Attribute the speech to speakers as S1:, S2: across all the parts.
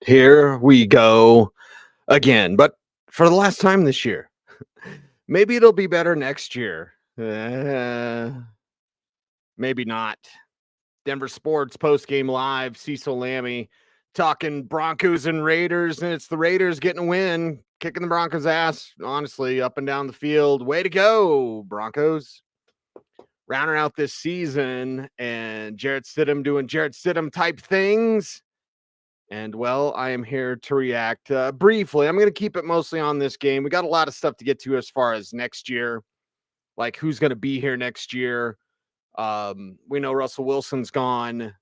S1: Here we go again, but for the last time this year. Maybe it'll be better next year. Maybe not. Denver Sports Postgame Live, Cecil Lammey talking Broncos and Raiders, and it's the Raiders getting a win, kicking the Broncos' ass, honestly, up and down the field. Way to go, Broncos. Rounding out this season, and Jarrett Stidham doing Jarrett Stidham type things. And, well, I am here to react briefly. I'm going to keep it mostly on this game. We got a lot of stuff to get to as far as next year, like who's going to be here next year. We know Russell Wilson's gone.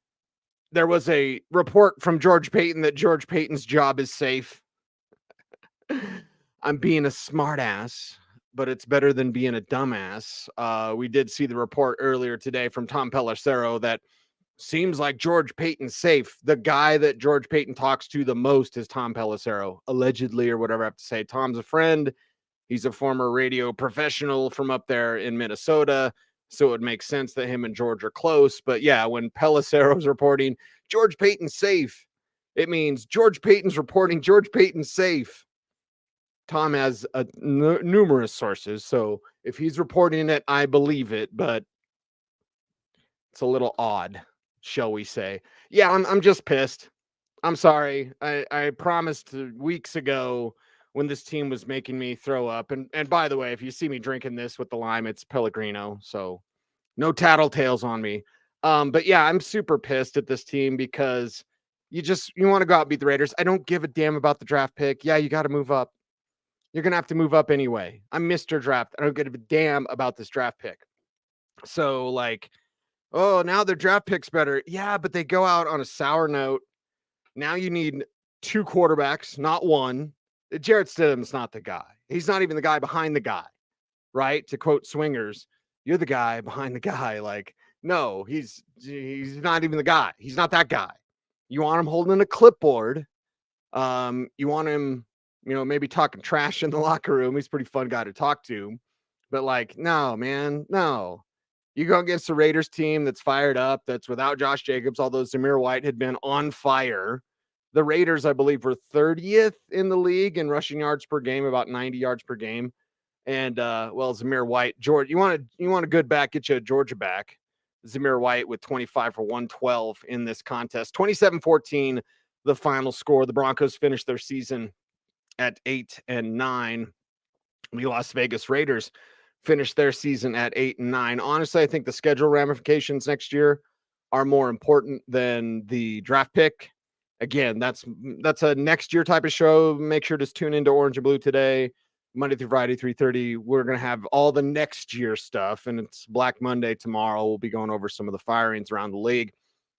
S1: There was a report from George Paton that George Paton's job is safe. I'm being a smartass, but it's better than being a dumbass. We did see the report earlier today from Tom Pelissero that seems like George Paton's safe. The guy that George Paton talks to the most is Tom Pelissero, allegedly, or whatever I have to say. Tom's a friend. He's a former radio professional from up there in Minnesota, so it would make sense that him and George are close. But yeah, when Pelissero's reporting George Paton's safe, it means George Paton's reporting George Paton's safe. Tom has numerous sources, so if he's reporting it, I believe it, but it's a little odd, shall we say. Yeah, I'm just pissed. I'm sorry. I promised weeks ago when this team was making me throw up. And by the way, if you see me drinking this with the lime, it's Pellegrino, so no tattletales on me. But yeah, I'm super pissed at this team because you want to go out and beat the Raiders. I don't give a damn about the draft pick. Yeah, you got to move up. You're going to have to move up anyway. I'm Mr. Draft. I don't give a damn about this draft pick. So like, oh, now their draft pick's better. Yeah, but they go out on a sour note. Now you need two quarterbacks, not one. Jarrett Stidham's not the guy. He's not even the guy behind the guy, right? To quote Swingers, you're the guy behind the guy. Like, no, he's not even the guy. He's not that guy. You want him holding a clipboard. You want him, maybe talking trash in the locker room. He's a pretty fun guy to talk to. But like, no, man, no. You go against the Raiders team that's fired up, that's without Josh Jacobs, although Zamir White had been on fire. The Raiders, I believe, were 30th in the league in rushing yards per game, about 90 yards per game. And, Zamir White, George, you want a good back, get you a Georgia back. Zamir White with 25 for 112 in this contest. 27-14, the final score. The Broncos finished their season at 8-9. The Las Vegas Raiders finished their season at 8-9. Honestly, I think the schedule ramifications next year are more important than the draft pick. Again, that's a next year type of show. Make sure to tune into Orange and Blue today, Monday through Friday, 3:30. We're going to have all the next year stuff, and it's Black Monday tomorrow. We'll be going over some of the firings around the league.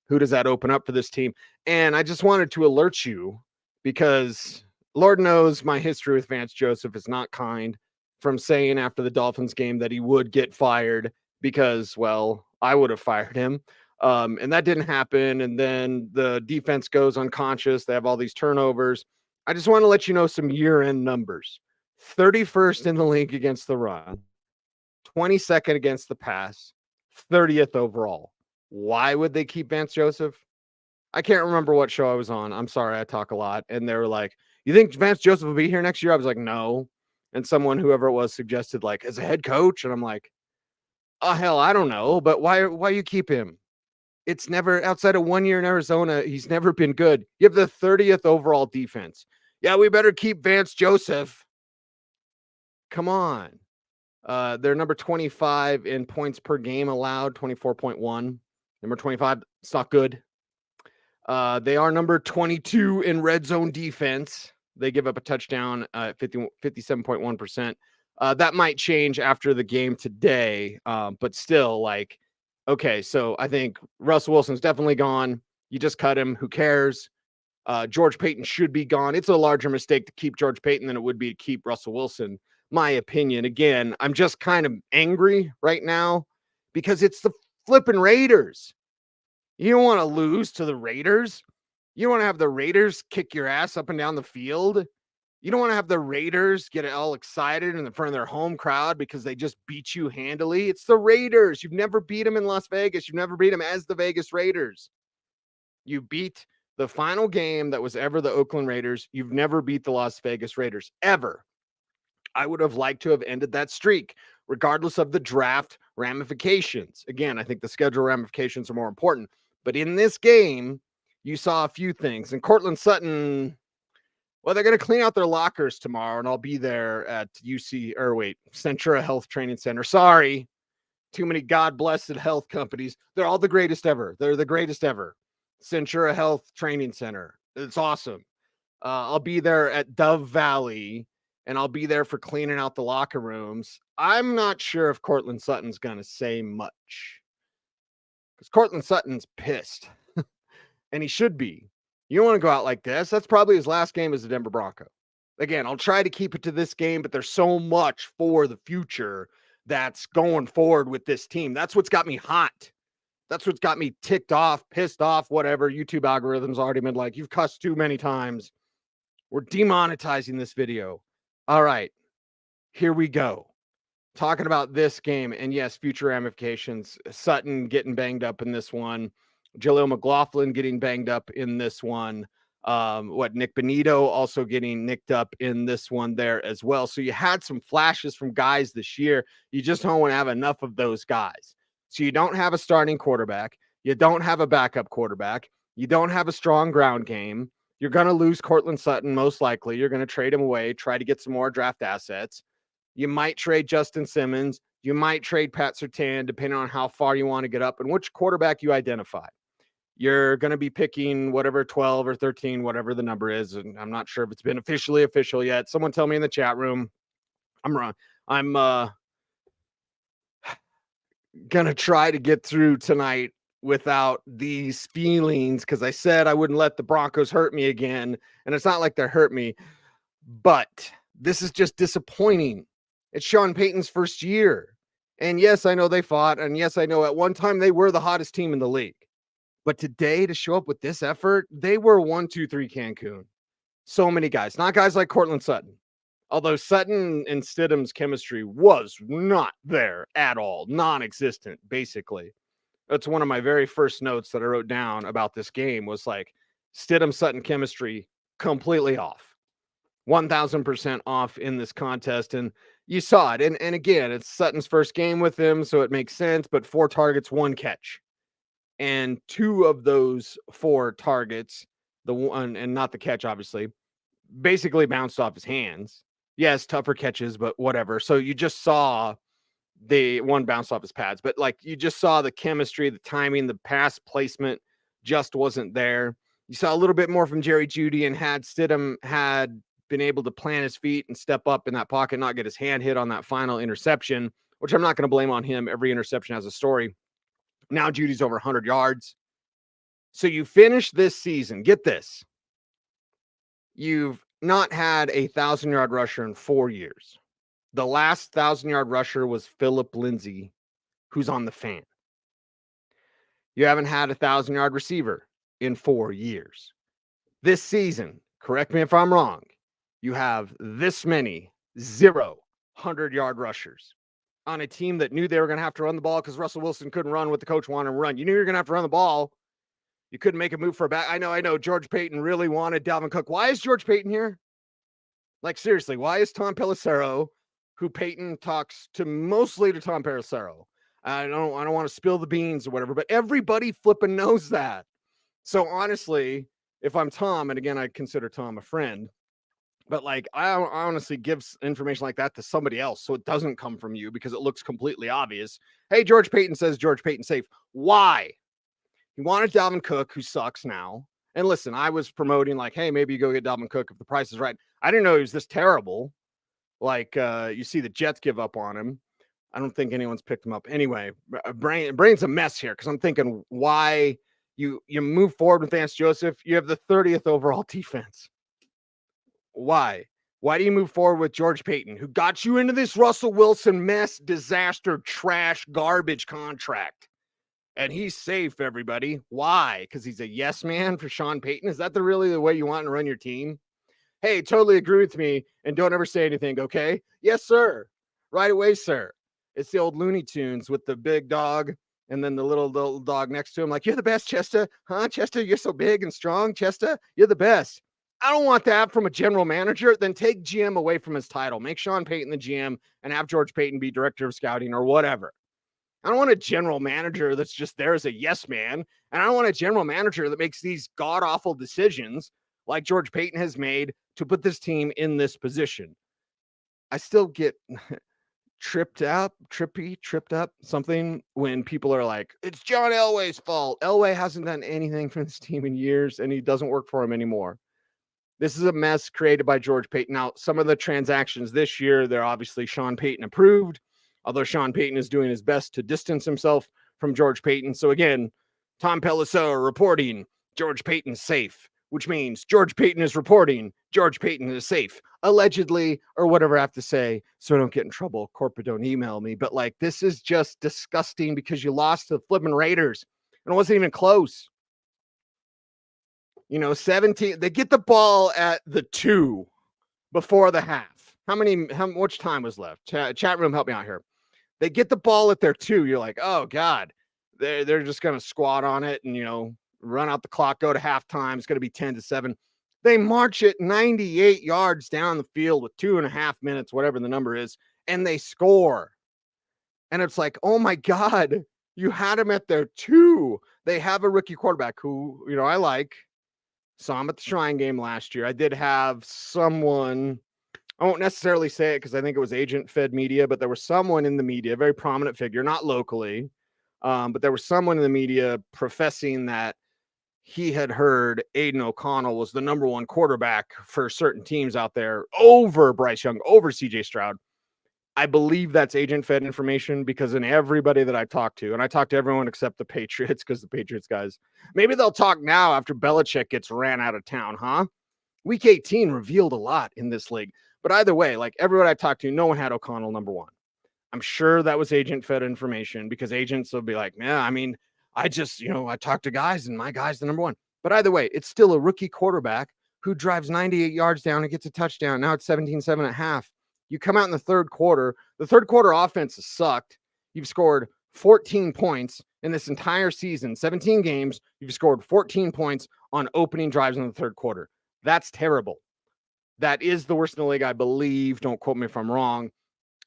S1: Who does that open up for this team? And I just wanted to alert you because Lord knows my history with Vance Joseph is not kind, from saying after the Dolphins game that he would get fired because, well, I would have fired him. And that didn't happen. And then the defense goes unconscious. They have all these turnovers. I just want to let you know some year-end numbers. 31st in the league against the run, 22nd against the pass, 30th overall. Why would they keep Vance Joseph? I can't remember what show I was on. I'm sorry, I talk a lot. And they were like, you think Vance Joseph will be here next year? I was like, no. And someone, whoever it was, suggested, like, as a head coach. And I'm like, oh, hell, I don't know. But why you keep him? It's never, outside of 1 year in Arizona, he's never been good. You have the 30th overall defense. Yeah, we better keep Vance Joseph. Come on. They're number 25 in points per game allowed, 24.1. Number 25, it's not good. They are number 22 in red zone defense. They give up a touchdown at 57.1%. That might change after the game today, but still, like, okay, so I think Russell Wilson's definitely gone. You just cut him. Who cares? George Paton should be gone. It's a larger mistake to keep George Paton than it would be to keep Russell Wilson, my opinion. Again, I'm just kind of angry right now because it's the flipping Raiders. You don't want to lose to the Raiders. You don't want to have the Raiders kick your ass up and down the field. You don't want to have the Raiders get all excited in front of their home crowd because they just beat you handily. It's the Raiders. You've never beat them in Las Vegas. You've never beat them as the Vegas Raiders. You beat The final game that was ever the Oakland Raiders, you've never beat the Las Vegas Raiders, ever. I would have liked to have ended that streak, regardless of the draft ramifications. Again, I think the schedule ramifications are more important. But in this game, you saw a few things. And Courtland Sutton, well, they're going to clean out their lockers tomorrow, and I'll be there at Centura Health Training Center. Sorry, too many God-blessed health companies. They're all the greatest ever. They're the greatest ever. Centura Health Training Center. It's awesome. I'll be there at Dove Valley, and I'll be there for cleaning out the locker rooms. I'm not sure if Courtland Sutton's going to say much, because Courtland Sutton's pissed, and he should be. You don't want to go out like this. That's probably his last game as a Denver Bronco. Again, I'll try to keep it to this game, but there's so much for the future that's going forward with this team. That's what's got me hot. That's what's got me ticked off, pissed off, whatever. YouTube algorithms already been like, you've cussed too many times. We're demonetizing this video. All right, here we go. Talking about this game, and yes, future ramifications. Sutton getting banged up in this one. Jaleel McLaughlin getting banged up in this one. Nick Benito also getting nicked up in this one there as well. So you had some flashes from guys this year. You just don't want to have enough of those guys. So you don't have a starting quarterback. You don't have a backup quarterback. You don't have a strong ground game. You're going to lose Courtland Sutton, most likely. You're going to trade him away, try to get some more draft assets. You might trade Justin Simmons. You might trade Pat Surtain, depending on how far you want to get up and which quarterback you identify. You're going to be picking whatever 12 or 13, whatever the number is. And I'm not sure if it's been officially official yet. Someone tell me in the chat room. I'm wrong. I'm going to try to get through tonight without these feelings, because I said I wouldn't let the Broncos hurt me again. And it's not like they hurt me, but this is just disappointing. It's Sean Payton's first year. And yes, I know they fought. And yes, I know at one time they were the hottest team in the league. But today, to show up with this effort, they were 1-2-3 Cancun. So many guys, not guys like Courtland Sutton. Although Sutton and Stidham's chemistry was not there at all, non-existent, basically. That's one of my very first notes that I wrote down about this game was like Stidham-Sutton chemistry completely off. 1,000% off in this contest. And you saw it. And again, it's Sutton's first game with him, so it makes sense. But 4 targets, 1 catch. And 2 of those 4 targets, the one and not the catch, obviously, basically bounced off his hands. Yes, tougher catches, but whatever. So you just saw the one bounce off his pads, but like you just saw the chemistry, the timing, the pass placement just wasn't there. You saw a little bit more from Jerry Jeudy, and had Stidham had been able to plant his feet and step up in that pocket, not get his hand hit on that final interception, which I'm not going to blame on him. Every interception has a story. Now Judy's over 100 yards. So you finish this season. Get this. You've not had a 1,000-yard rusher in 4 years. The last 1,000-yard rusher was Phillip Lindsay, who's on the fan. You haven't had a 1,000-yard receiver in 4 years. This season, correct me if I'm wrong, you have this many 0 100-yard rushers on a team that knew they were going to have to run the ball because Russell Wilson couldn't run what the coach wanted him to run. You knew you were going to have to run the ball. You couldn't make a move for a back. I know. George Payton really wanted Dalvin Cook. Why is George Payton here? Like, seriously, why is Tom Pelissero, who Payton talks to mostly to Tom Pelissero? I don't want to spill the beans or whatever, but everybody flipping knows that. So honestly, if I'm Tom, and again, I consider Tom a friend, but like, I honestly give information like that to somebody else so it doesn't come from you because it looks completely obvious. Hey, George Payton says George Payton safe. Why? He wanted Dalvin Cook, who sucks now. And listen, I was promoting like, hey, maybe you go get Dalvin Cook if the price is right. I didn't know he was this terrible. Like, you see the Jets give up on him. I don't think anyone's picked him up. Anyway, brain's a mess here because I'm thinking why you move forward with Vance Joseph. You have the 30th overall defense. Why? Why do you move forward with George Payton, who got you into this Russell Wilson mess, disaster, trash, garbage contract? And he's safe, everybody. Why? Because he's a yes man for Sean Payton? Is that really the way you want to run your team? Hey, totally agree with me, and don't ever say anything, okay? Yes, sir. Right away, sir. It's the old Looney Tunes with the big dog And then the little dog next to him, like, you're the best, Chester. Huh, Chester? You're so big and strong, Chester. You're the best. I don't want that from a general manager. Then take GM away from his title. Make Sean Payton the GM and have George Payton be director of scouting or whatever. I don't want a general manager that's just there as a yes man. And I don't want a general manager that makes these god-awful decisions like George Payton has made to put this team in this position. I still get tripped up something when people are like, it's John Elway's fault. Elway hasn't done anything for this team in years, and he doesn't work for him anymore. This is a mess created by George Payton. Now, some of the transactions this year, they're obviously Sean Payton approved, although Sean Payton is doing his best to distance himself from George Payton. So again, Tom Pelissero reporting George Payton's safe, which means George Payton is reporting George Payton is safe, allegedly, or whatever I have to say, so I don't get in trouble. Corporate don't email me. But like, this is just disgusting because you lost to the flipping Raiders, and it wasn't even close. 17, they get the ball at the 2 before the half. How much time was left? Chat room, help me out here. They get the ball at their 2. You're like, oh God, they're just going to squat on it and, run out the clock, go to halftime. It's going to be 10-7. They march it 98 yards down the field with 2.5 minutes, whatever the number is, and they score. And it's like, oh my God, you had them at their 2. They have a rookie quarterback who, I like. Saw him at the Shrine game last year. I did have someone, I won't necessarily say it because I think it was agent-fed media, but there was someone in the media, a very prominent figure, not locally, but there was someone in the media professing that he had heard Aiden O'Connell was the number 1 quarterback for certain teams out there over Bryce Young, over CJ Stroud. I believe that's agent-fed information because in everybody that I talked to, and I talked to everyone except the Patriots because the Patriots guys, maybe they'll talk now after Belichick gets ran out of town, huh? Week 18 revealed a lot in this league. But either way, like everyone I talked to, no one had O'Connell number 1. I'm sure that was agent-fed information because agents will be like, yeah, I mean, I just, I talked to guys and my guy's the number 1. But either way, it's still a rookie quarterback who drives 98 yards down and gets a touchdown. Now it's 17-7 at half. You come out in the third quarter. The third quarter offense has sucked. You've scored 14 points in this entire season, 17 games. You've scored 14 points on opening drives in the third quarter. That's terrible. That is the worst in the league, I believe. Don't quote me if I'm wrong.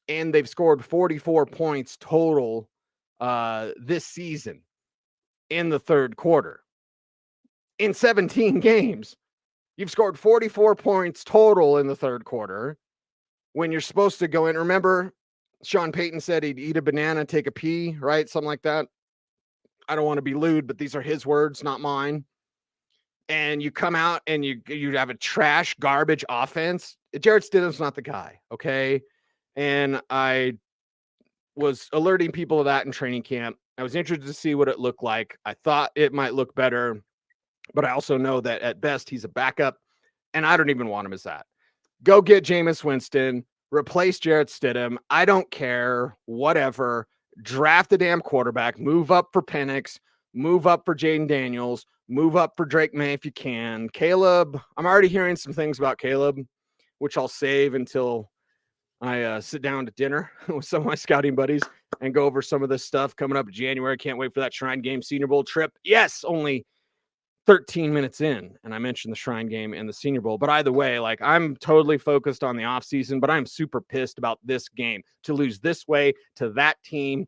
S1: And they've scored 44 points total this season in the third quarter. In 17 games, you've scored 44 points total in the third quarter. When you're supposed to go in, remember, Sean Payton said he'd eat a banana, take a pee, right? Something like that. I don't want to be lewd, but these are his words, not mine. And you come out and you have a trash, garbage offense. Jarrett Stidham's not the guy, okay? And I was alerting people to that in training camp. I was interested to see what it looked like. I thought it might look better, but I also know that at best he's a backup, and I don't even want him as that. Go get Jameis Winston, replace Jarrett Stidham. I don't care, whatever. Draft the damn quarterback, move up for Penix, move up for Jaden Daniels, move up for Drake May if you can. Caleb, I'm already hearing some things about Caleb, which I'll save until I sit down to dinner with some of my scouting buddies and go over some of this stuff coming up in January. Can't wait for that Shrine Game Senior Bowl trip. Yes, only 13 minutes in, and I mentioned the Shrine Game and the Senior Bowl. But either way, like, I'm totally focused on the offseason, but I'm super pissed about this game, to lose this way to that team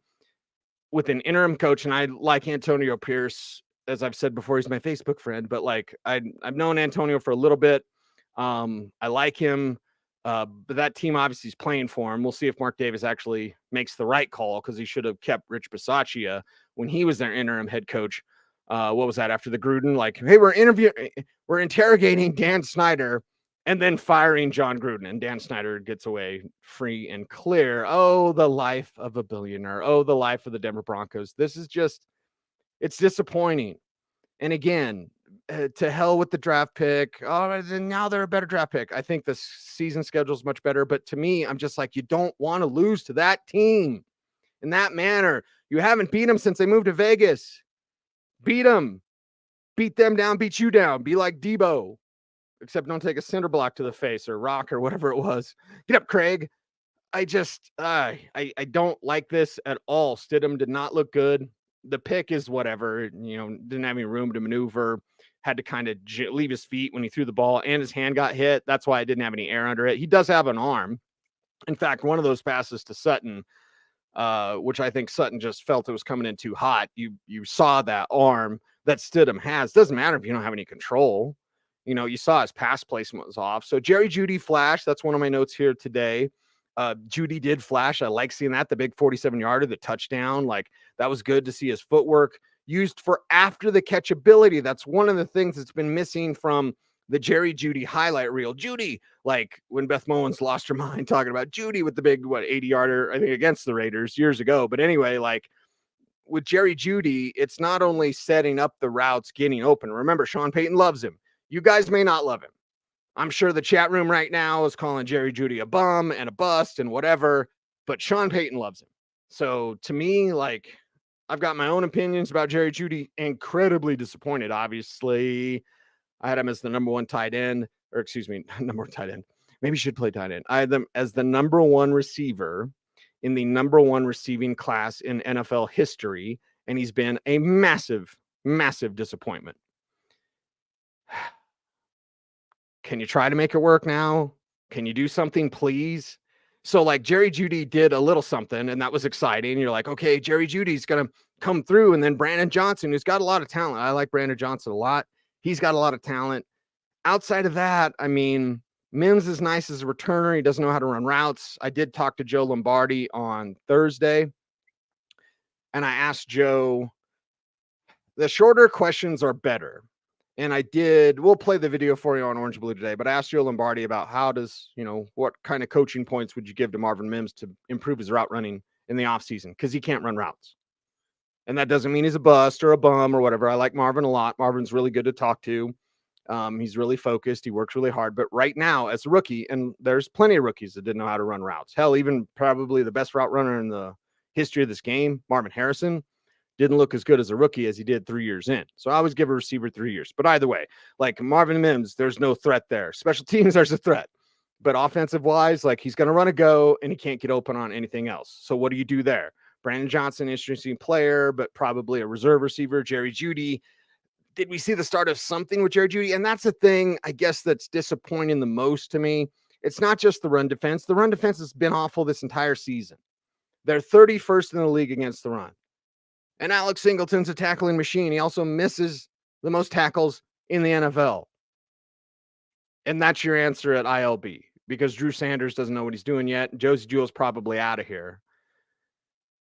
S1: with an interim coach. And I like Antonio Pierce, as I've said before, he's my Facebook friend, but like I've known Antonio for a little bit. I like him, but that team obviously is playing for him. We'll see if Mark Davis actually makes the right call, because he should have kept Rich Bisaccia when he was their interim head coach. What was that after the Gruden? Like, hey, we're interrogating Dan Snyder and then firing John Gruden, and Dan Snyder gets away free and clear. Oh, the life of a billionaire. Oh, the life of the Denver Broncos. This is just, it's disappointing. And again, to hell with the draft pick. Oh, now they're a better draft pick. I think the season schedule is much better, but to me, I'm just like, you don't want to lose to that team in that manner. You haven't beat them since they moved to Vegas. Beat them, beat them down, beat you down. Be like Debo, except don't take a cinder block to the face or rock or whatever it was. Get up, Craig. I just, I don't like this at all. Stidham did not look good. the pick is whatever, didn't have any room to maneuver, had to kind of leave his feet when he threw the ball, and his hand got hit. That's why it didn't have any air under it. He does have an arm. In fact, one of those passes to Sutton, which I think Sutton just felt it was coming in too hot. You saw that arm that Stidham has. Doesn't matter if you don't have any control. You saw his pass placement was off. So Jerry Jeudy flashed. That's one of my notes here today. Jeudy did flash. I like seeing that. The big 47-yarder, the touchdown. Like, that was good to see his footwork used for after the catch ability. That's one of the things that's been missing from the Jerry Jeudy highlight reel. Jeudy, like when Beth Mowins lost her mind talking about Jeudy with the big, 80-yarder, I think, against the Raiders years ago. But anyway, like with Jerry Jeudy, it's not only setting up the routes, getting open. Remember, Sean Payton loves him. You guys may not love him. I'm sure the chat room right now is calling Jerry Jeudy a bum and a bust and whatever, but Sean Payton loves him. So to me, like, I've got my own opinions about Jerry Jeudy. Incredibly disappointed, obviously. I had him as the number one tight end, or excuse me, number one tight end. Maybe he should play tight end. I had them as the number one receiver in the number one receiving class in NFL history, and he's been a massive, massive disappointment. Can you try to make it work now? Can you do something, please? So, like, Jerry Jeudy did a little something, and that was exciting. You're like, okay, Jerry Judy's going to come through. And then Brandon Johnson, who's got a lot of talent. I like Brandon Johnson a lot. He's got a lot of talent. Outside of that, I mean, Mims is nice as a returner. He doesn't know how to run routes. I did talk to Joe Lombardi on Thursday, and I asked Joe, the shorter questions are better. And we'll play the video for you on Orange Blue today, but I asked Joe Lombardi about what kind of coaching points would you give to Marvin Mims to improve his route running in the offseason? Because he can't run routes. And that doesn't mean he's a bust or a bum or whatever. I like Marvin a lot. Marvin's really good to talk to. He's really focused. He works really hard. But right now, as a rookie, and there's plenty of rookies that didn't know how to run routes. Hell, even probably the best route runner in the history of this game, Marvin Harrison, didn't look as good as a rookie as he did 3 years in. So I always give a receiver 3 years. But either way, like Marvin Mims, there's no threat there. Special teams, there's a threat. But offensive-wise, like, he's going to run a go, and he can't get open on anything else. So what do you do there? Brandon Johnson, interesting player, but probably a reserve receiver. Jerry Jeudy. Did we see the start of something with Jerry Jeudy? And that's the thing, I guess, that's disappointing the most to me. It's not just the run defense. The run defense has been awful this entire season. They're 31st in the league against the run. And Alex Singleton's a tackling machine. He also misses the most tackles in the NFL. And that's your answer at ILB, because Drew Sanders doesn't know what he's doing yet. Josey Jewell's probably out of here.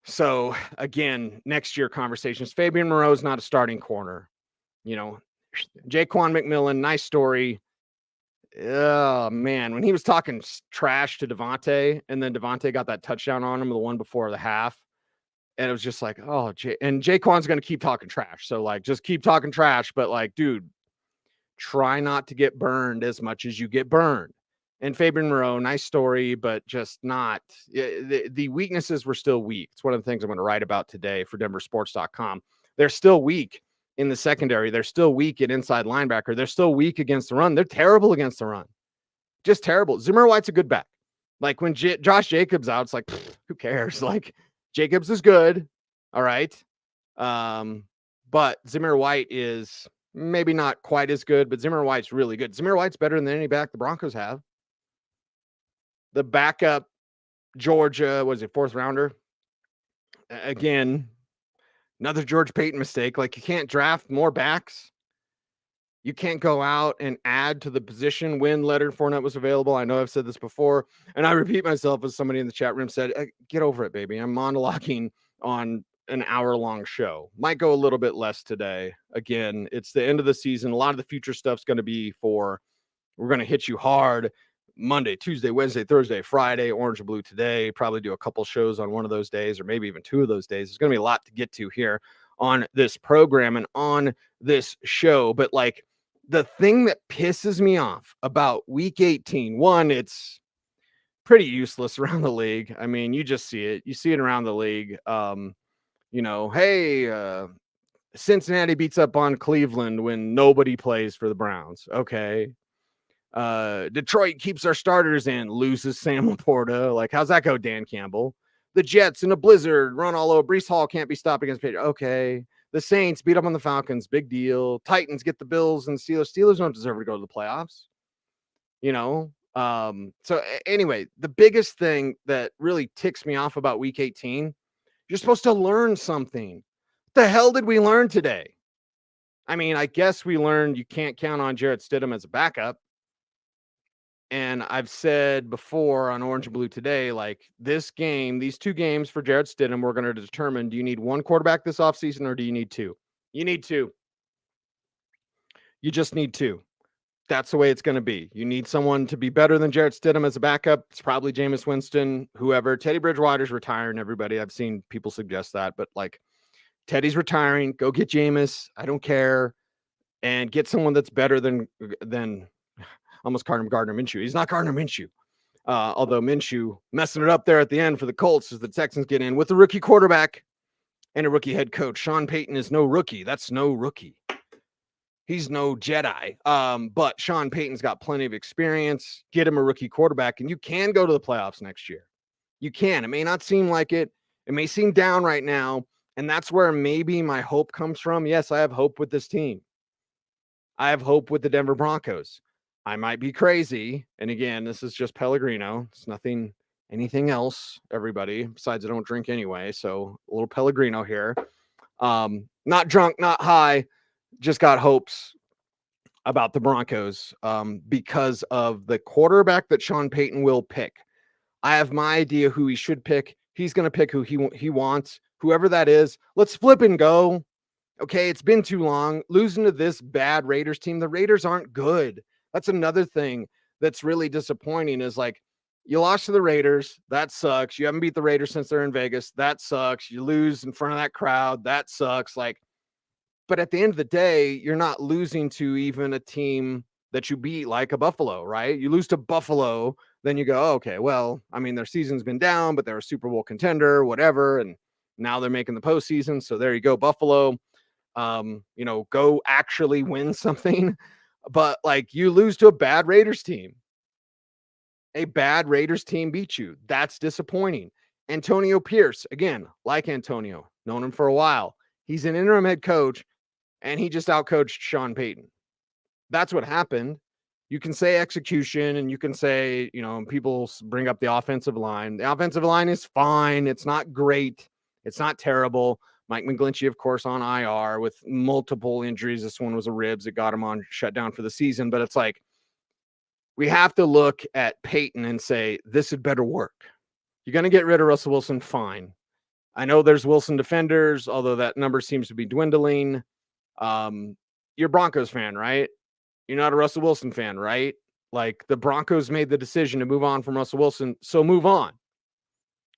S1: So, again, next year conversations. Fabian Moreau's not a starting corner. Jaquan McMillan, nice story. Oh, man. When he was talking trash to Devontae, and then Devontae got that touchdown on him, the one before the half. And it was just like, oh, and Jaquan's going to keep talking trash. So, like, just keep talking trash. But, like, dude, try not to get burned as much as you get burned. And Fabian Moreau, nice story, but just not. The weaknesses were still weak. It's one of the things I'm going to write about today for denversports.com. They're still weak in the secondary. They're still weak at inside linebacker. They're still weak against the run. They're terrible against the run. Just terrible. Zimmer White's a good back. Like, when Josh Jacobs out, it's like, who cares? Like, Jacobs is good. All right. But Zimmer White is maybe not quite as good, but Zimmer White's really good. Zimmer White's better than any back the Broncos have. The backup, Georgia, was it, 4th rounder? Again, another George Payton mistake. Like, you can't draft more backs. You can't go out and add to the position when Leonard Fournette was available. I know I've said this before, and I repeat myself as somebody in the chat room said, get over it, baby. I'm monologuing on an hour-long show. Might go a little bit less today. Again, it's the end of the season. A lot of the future stuff's going to be we're going to hit you hard Monday, Tuesday, Wednesday, Thursday, Friday, Orange and Blue today. Probably do a couple shows on one of those days, or maybe even 2 of those days. There's going to be a lot to get to here on this program and on this show. But, like, the thing that pisses me off about week 18, one, it's pretty useless around the league. I mean, you just see it. You see it around the league. Cincinnati beats up on Cleveland when nobody plays for the Browns. Okay. Detroit keeps our starters in, loses Sam Laporta. Like, how's that go, Dan Campbell? The Jets in a blizzard run all over. Breece Hall can't be stopped against Patriots. Okay. The Saints beat up on the Falcons. Big deal. Titans get the Bills and Steelers. Steelers don't deserve to go to the playoffs. So anyway, the biggest thing that really ticks me off about week 18, you're supposed to learn something. What the hell did we learn today? I mean, I guess we learned you can't count on Jarrett Stidham as a backup. And I've said before on Orange and Blue today, like this game, these 2 games for Jarrett Stidham, we're going to determine, do you need 1 quarterback this offseason or do you need 2? You need 2. You just need 2. That's the way it's going to be. You need someone to be better than Jarrett Stidham as a backup. It's probably Jameis Winston, whoever. Teddy Bridgewater's retiring, everybody. I've seen people suggest that, but like Teddy's retiring. Go get Jameis. I don't care. And get someone that's better than almost Gardner Minshew. He's not Gardner Minshew. Although Minshew messing it up there at the end for the Colts as the Texans get in with a rookie quarterback and a rookie head coach. Sean Payton is no rookie. That's no rookie. He's no Jedi. But Sean Payton's got plenty of experience. Get him a rookie quarterback, and you can go to the playoffs next year. You can. It may not seem like it. It may seem down right now, and that's where maybe my hope comes from. Yes, I have hope with this team. I have hope with the Denver Broncos. I might be crazy. And again, this is just Pellegrino. It's anything else, everybody. Besides, I don't drink anyway. So a little Pellegrino here. Not drunk, not high. Just got hopes about the Broncos because of the quarterback that Sean Payton will pick. I have my idea who he should pick. He's going to pick who he wants. Whoever that is, let's flip and go. Okay, it's been too long. Losing to this bad Raiders team. The Raiders aren't good. That's another thing that's really disappointing is like you lost to the Raiders. That sucks. You haven't beat the Raiders since they're in Vegas. That sucks. You lose in front of that crowd. That sucks. But at the end of the day, you're not losing to even a team that you beat like a Buffalo, right? You lose to Buffalo, then you go, oh, okay, well, I mean, their season's been down, but they're a Super Bowl contender, whatever. And now they're making the postseason. So there you go, Buffalo. Go actually win something. But like you lose to a bad Raiders team. A bad Raiders team beat you. That's disappointing. Antonio Pierce, again, like Antonio, known him for a while. He's an interim head coach, and he just outcoached Sean Payton. That's what happened. You can say execution, and you can say, people bring up the offensive line. The offensive line is fine. It's not great. It's not terrible. Mike McGlinchey, of course, on IR with multiple injuries. This one was a ribs. It got him on shut down for the season. But it's like we have to look at Payton and say, this had better work. You're going to get rid of Russell Wilson, fine. I know there's Wilson defenders, although that number seems to be dwindling. You're a Broncos fan, right? You're not a Russell Wilson fan, right? Like the Broncos made the decision to move on from Russell Wilson, so move on.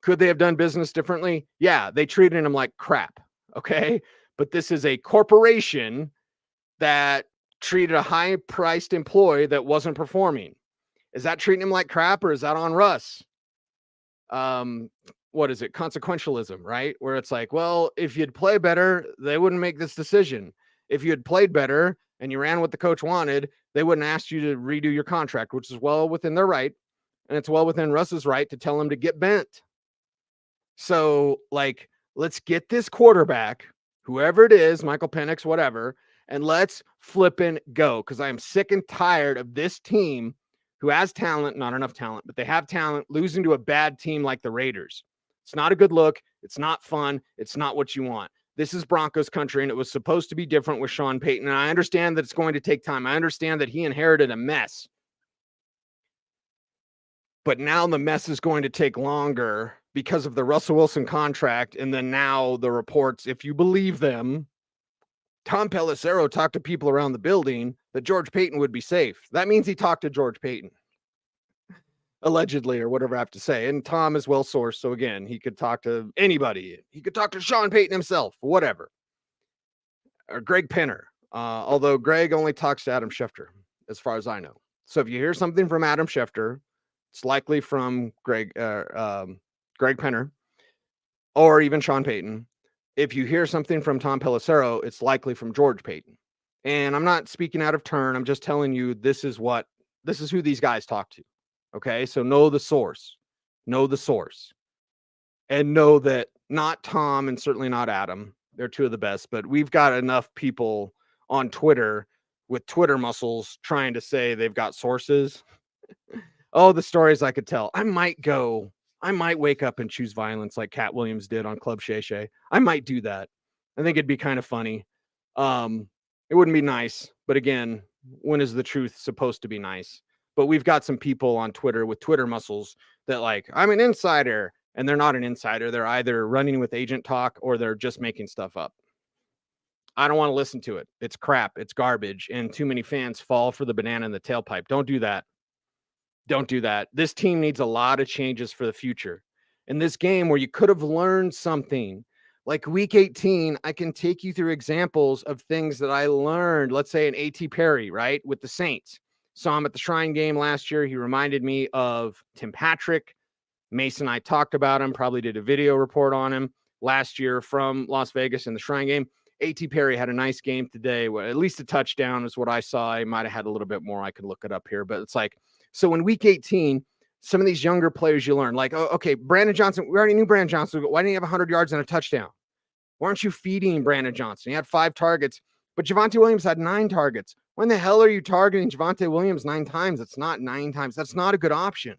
S1: Could they have done business differently? Yeah, they treated him like crap, okay? But this is a corporation that treated a high-priced employee that wasn't performing. Is that treating him like crap, or is that on Russ? What is it? Consequentialism, right? Where it's like, well, if you'd play better, they wouldn't make this decision. If you had played better and you ran what the coach wanted, they wouldn't ask you to redo your contract, which is well within their right. And it's well within Russ's right to tell him to get bent. So, like, let's get this quarterback, whoever it is, Michael Penix, whatever, and let's flip and go. Because I am sick and tired of this team who has talent, not enough talent, but they have talent, losing to a bad team like the Raiders. It's not a good look. It's not fun. It's not what you want. This is Broncos country, and it was supposed to be different with Sean Payton. And I understand that it's going to take time. I understand that he inherited a mess. But now the mess is going to take longer because of the Russell Wilson contract. And then now the reports, if you believe them, Tom Pelissero talked to people around the building that George Payton would be safe. That means he talked to George Payton, allegedly, or whatever I have to say. And Tom is well sourced. So again, he could talk to anybody. He could talk to Sean Payton himself, whatever. Or Greg Penner. Although Greg only talks to Adam Schefter, as far as I know. So if you hear something from Adam Schefter, it's likely from Greg Penner or even Sean Payton. If you hear something from Tom Pelissero, it's likely from George Payton. And I'm not speaking out of turn. I'm just telling you this is who these guys talk to. Okay, so know the source. Know the source. and know that not Tom and certainly not Adam, they're two of the best, but we've got enough people on Twitter with Twitter muscles trying to say they've got sources. Oh, the stories I could tell. I might wake up and choose violence like Cat Williams did on Club Shay Shay. I might do that. I think it'd be kind of funny. It wouldn't be nice, but again, when is the truth supposed to be nice? But we've got some people on Twitter with Twitter muscles that like, I'm an insider, and they're not an insider. They're either running with agent talk or they're just making stuff up. I don't want to listen to it. It's crap. It's garbage. And too many fans fall for the banana in the tailpipe. Don't do that. Don't do that. This team needs a lot of changes for the future. In this game where you could have learned something, like week 18, I can take you through examples of things that I learned. Let's say an A.T. Perry, right, with the Saints. Saw him at the Shrine game last year. He reminded me of Tim Patrick. Mason and I talked about him, probably did a video report on him last year from Las Vegas in the Shrine game. A.T. Perry had a nice game today. At least a touchdown is what I saw. I might have had a little bit more. I could look it up here, but it's like, so in week 18, some of these younger players you learn, like, oh, okay, Brandon Johnson, we already knew Brandon Johnson. Why didn't he have 100 yards and a touchdown? Why aren't you feeding Brandon Johnson? He had 5 targets, but Javonte Williams had 9 targets. When the hell are you targeting Javonte Williams 9 times? It's not 9 times. That's not a good option.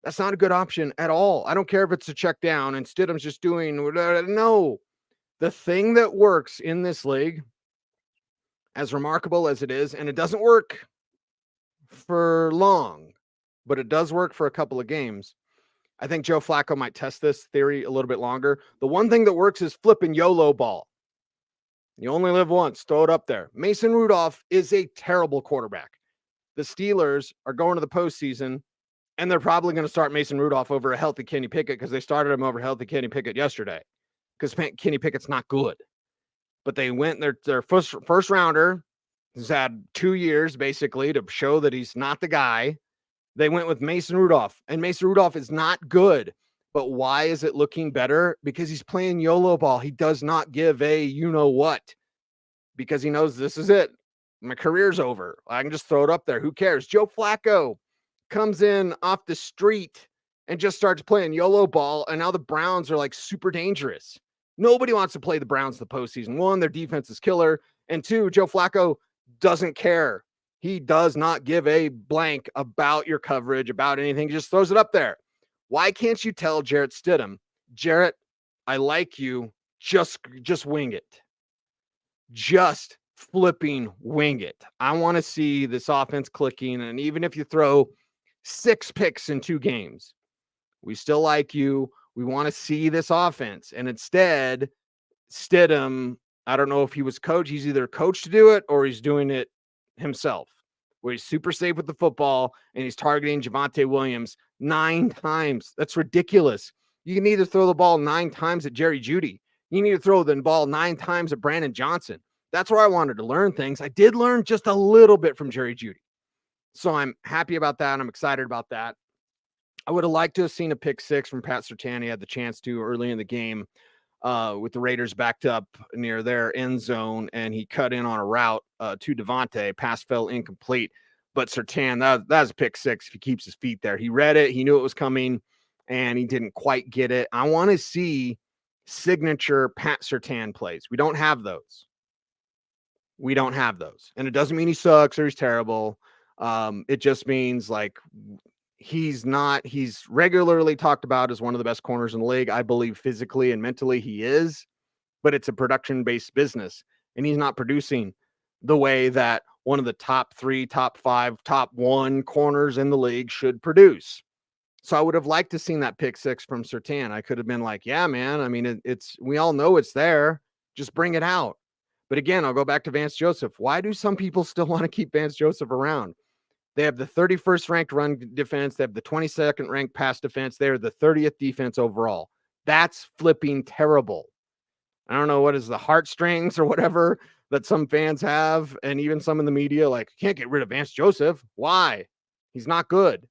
S1: That's not a good option at all. I don't care if it's a check down and Stidham's just doing, no. The thing that works in this league, as remarkable as it is, and it doesn't work for long, but it does work for a couple of games. I think Joe Flacco might test this theory a little bit longer. The one thing that works is flipping YOLO ball. You only live once, throw it up there. Mason Rudolph is a terrible quarterback. The Steelers are going to the postseason, and they're probably going to start Mason Rudolph over a healthy Kenny Pickett because they started him over healthy Kenny Pickett yesterday because Kenny Pickett's not good. But they went their first rounder. He's had 2 years basically to show that he's not the guy. They went with Mason Rudolph, and Mason Rudolph is not good. But why is it looking better? Because he's playing YOLO ball. He does not give a you-know-what because he knows this is it. My career's over. I can just throw it up there. Who cares? Joe Flacco comes in off the street and just starts playing YOLO ball, and now the Browns are like super dangerous. Nobody wants to play the Browns the postseason. 1, their defense is killer, and 2, Joe Flacco doesn't care. He does not give a blank about your coverage, about anything. He just throws it up there. Why can't you tell Jarrett Stidham, Jarrett, I like you, just wing it. Just flipping wing it. I want to see this offense clicking, and even if you throw 6 picks in 2 games, we still like you. We want to see this offense. And instead, Stidham, I don't know if he was coached. He's either coached to do it or he's doing it himself, where he's super safe with the football and he's targeting Javonte Williams 9 times. That's ridiculous. You can either throw the ball 9 times at Jerry Jeudy. You need to throw the ball 9 times at Brandon Johnson. That's where I wanted to learn things. I did learn just a little bit from Jerry Jeudy. So I'm happy about that. I'm excited about that. I would have liked to have seen a pick 6 from Pat Surtain. He had the chance to early in the game with the Raiders backed up near their end zone, and he cut in on a route to Devontae. Pass fell incomplete, but Surtain, that was a pick 6 if he keeps his feet there. He read it. He knew it was coming, and he didn't quite get it. I want to see signature Pat Surtain plays. We don't have those. We don't have those. And it doesn't mean he sucks or he's terrible. It just means like he's regularly talked about as one of the best corners in the league. I believe physically and mentally he is, but it's a production-based business, and he's not producing the way that one of the top 3, top 5, top 1 corners in the league should produce. So I would have liked to seen that pick 6 from Surtain. I could have been like, yeah, man. I mean, we all know it's there. Just bring it out. But again, I'll go back to Vance Joseph. Why do some people still want to keep Vance Joseph around? They have the 31st ranked run defense. They have the 22nd ranked pass defense. They're the 30th defense overall. That's flipping terrible. I don't know what is the heartstrings or whatever that some fans have, and even some in the media, like, can't get rid of Vance Joseph. Why? He's not good.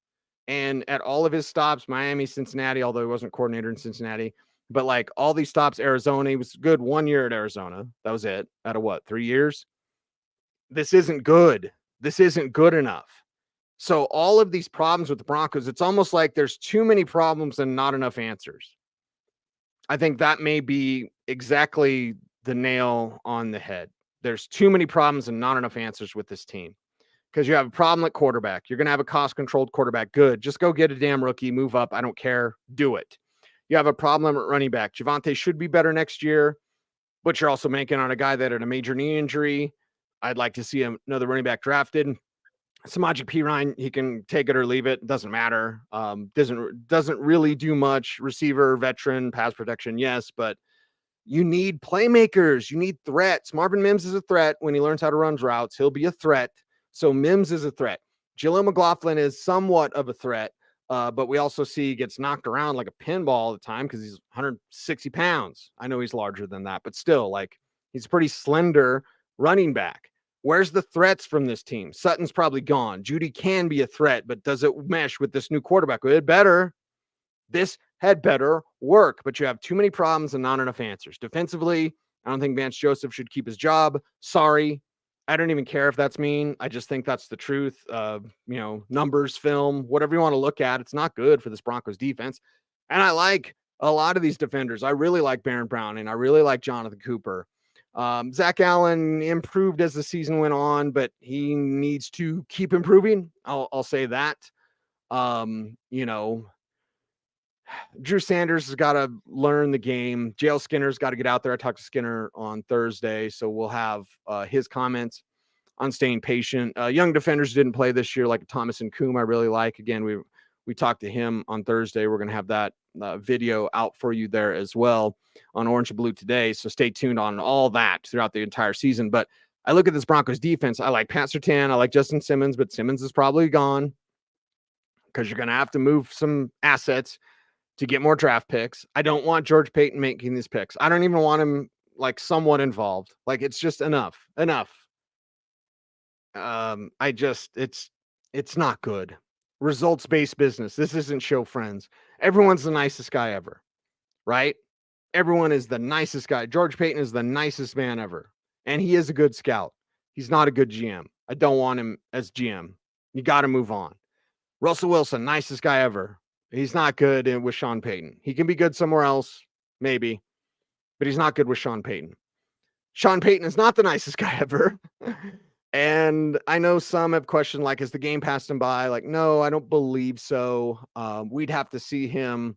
S1: And at all of his stops, Miami, Cincinnati, although he wasn't coordinator in Cincinnati, but like all these stops, Arizona, he was good 1 year at Arizona. That was it. Out of what, 3 years? This isn't good. This isn't good enough. So all of these problems with the Broncos, it's almost like there's too many problems and not enough answers. I think that may be exactly the nail on the head. There's too many problems and not enough answers with this team. Because you have a problem at quarterback. You're going to have a cost-controlled quarterback. Good. Just go get a damn rookie. Move up. I don't care. Do it. You have a problem at running back. Javonte should be better next year, but you're also banking on a guy that had a major knee injury. I'd like to see another running back drafted. Samaje Perine, he can take it or leave it. Doesn't matter. Doesn't really do much. Receiver, veteran, pass protection, yes, but you need playmakers. You need threats. Marvin Mims is a threat when he learns how to run routes. He'll be a threat. So Mims is a threat. Jaleel McLaughlin is somewhat of a threat, but we also see he gets knocked around like a pinball all the time because he's 160 pounds. I know he's larger than that, but still, like, he's a pretty slender running back. Where's the threats from this team? Sutton's probably gone. Jeudy can be a threat, but does it mesh with this new quarterback? It better. This had better work, but you have too many problems and not enough answers. Defensively, I don't think Vance Joseph should keep his job. Sorry. I don't even care if that's mean. I just think that's the truth. Numbers, film, whatever you want to look at. It's not good for this Broncos defense. And I like a lot of these defenders. I really like Baron Brown, and I really like Jonathan Cooper. Zach Allen improved as the season went on, but he needs to keep improving. I'll say that. Drew Sanders has got to learn the game. JL Skinner's got to get out there. I talked to Skinner on Thursday, so we'll have his comments on staying patient. Young defenders didn't play this year, like Thomas and Coom I really like. Again, we talked to him on Thursday. We're going to have that video out for you there as well on Orange and Blue today, so stay tuned on all that throughout the entire season. But I look at this Broncos defense. I like Pat Surtain. I like Justin Simmons, but Simmons is probably gone because you're going to have to move some assets to get more draft picks. I don't want George Payton making these picks. I don't even want him like somewhat involved. Like, it's just enough. It's not good. Results-based business. This isn't show friends. Everyone's the nicest guy ever, right? Everyone is the nicest guy. George Payton is the nicest man ever. And he is a good scout. He's not a good GM. I don't want him as GM. You got to move on. Russell Wilson, nicest guy ever. He's not good with Sean Payton. He can be good somewhere else, maybe, but he's not good with Sean Payton. Sean Payton is not the nicest guy ever. And I know some have questioned, like, has the game passed him by? Like, no, I don't believe so. We'd have to see him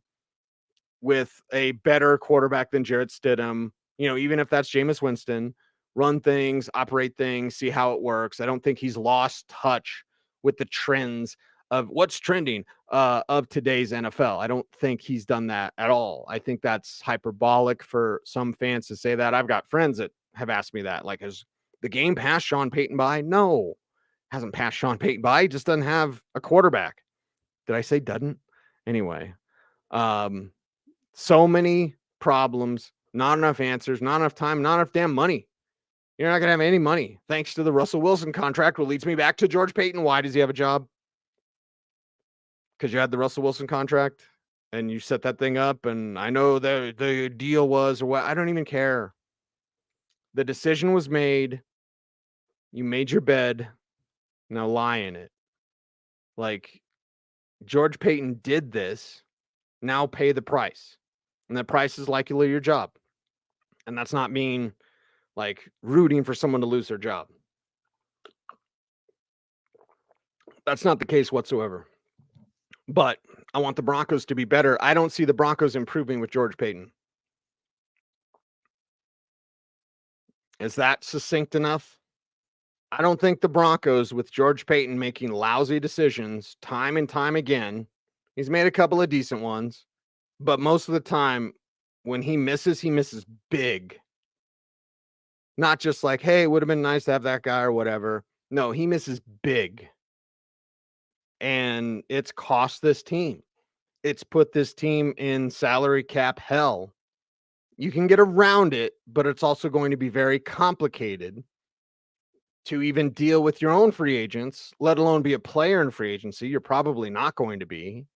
S1: with a better quarterback than Jarrett Stidham, even if that's Jameis Winston, run things, operate things, see how it works. I don't think he's lost touch with the trends of what's trending of today's NFL. I don't think he's done that at all. I think that's hyperbolic for some fans to say that. I've got friends that have asked me that. Like, has the game passed Sean Payton by? No, hasn't passed Sean Payton by. He just doesn't have a quarterback. Did I say doesn't? Anyway, so many problems, not enough answers, not enough time, not enough damn money. You're not going to have any money thanks to the Russell Wilson contract, which leads me back to George Payton. Why does he have a job? Because you had the Russell Wilson contract and you set that thing up. And I know the deal was, or what, I don't even care. The decision was made. You made your bed. Now lie in it. Like, George Payton did this. Now pay the price. And the price is likely your job. And that's not mean like rooting for someone to lose their job. That's not the case whatsoever. But I want the Broncos to be better. I don't see the Broncos improving with George Payton. Is that succinct enough? I don't think the Broncos, with George Payton making lousy decisions time and time again, he's made a couple of decent ones, but most of the time when he misses big. Not just like, hey, it would have been nice to have that guy or whatever. No, he misses big. And it's cost this team. It's put this team in salary cap hell. You can get around it, but it's also going to be very complicated to even deal with your own free agents, let alone be a player in free agency. You're probably not going to be.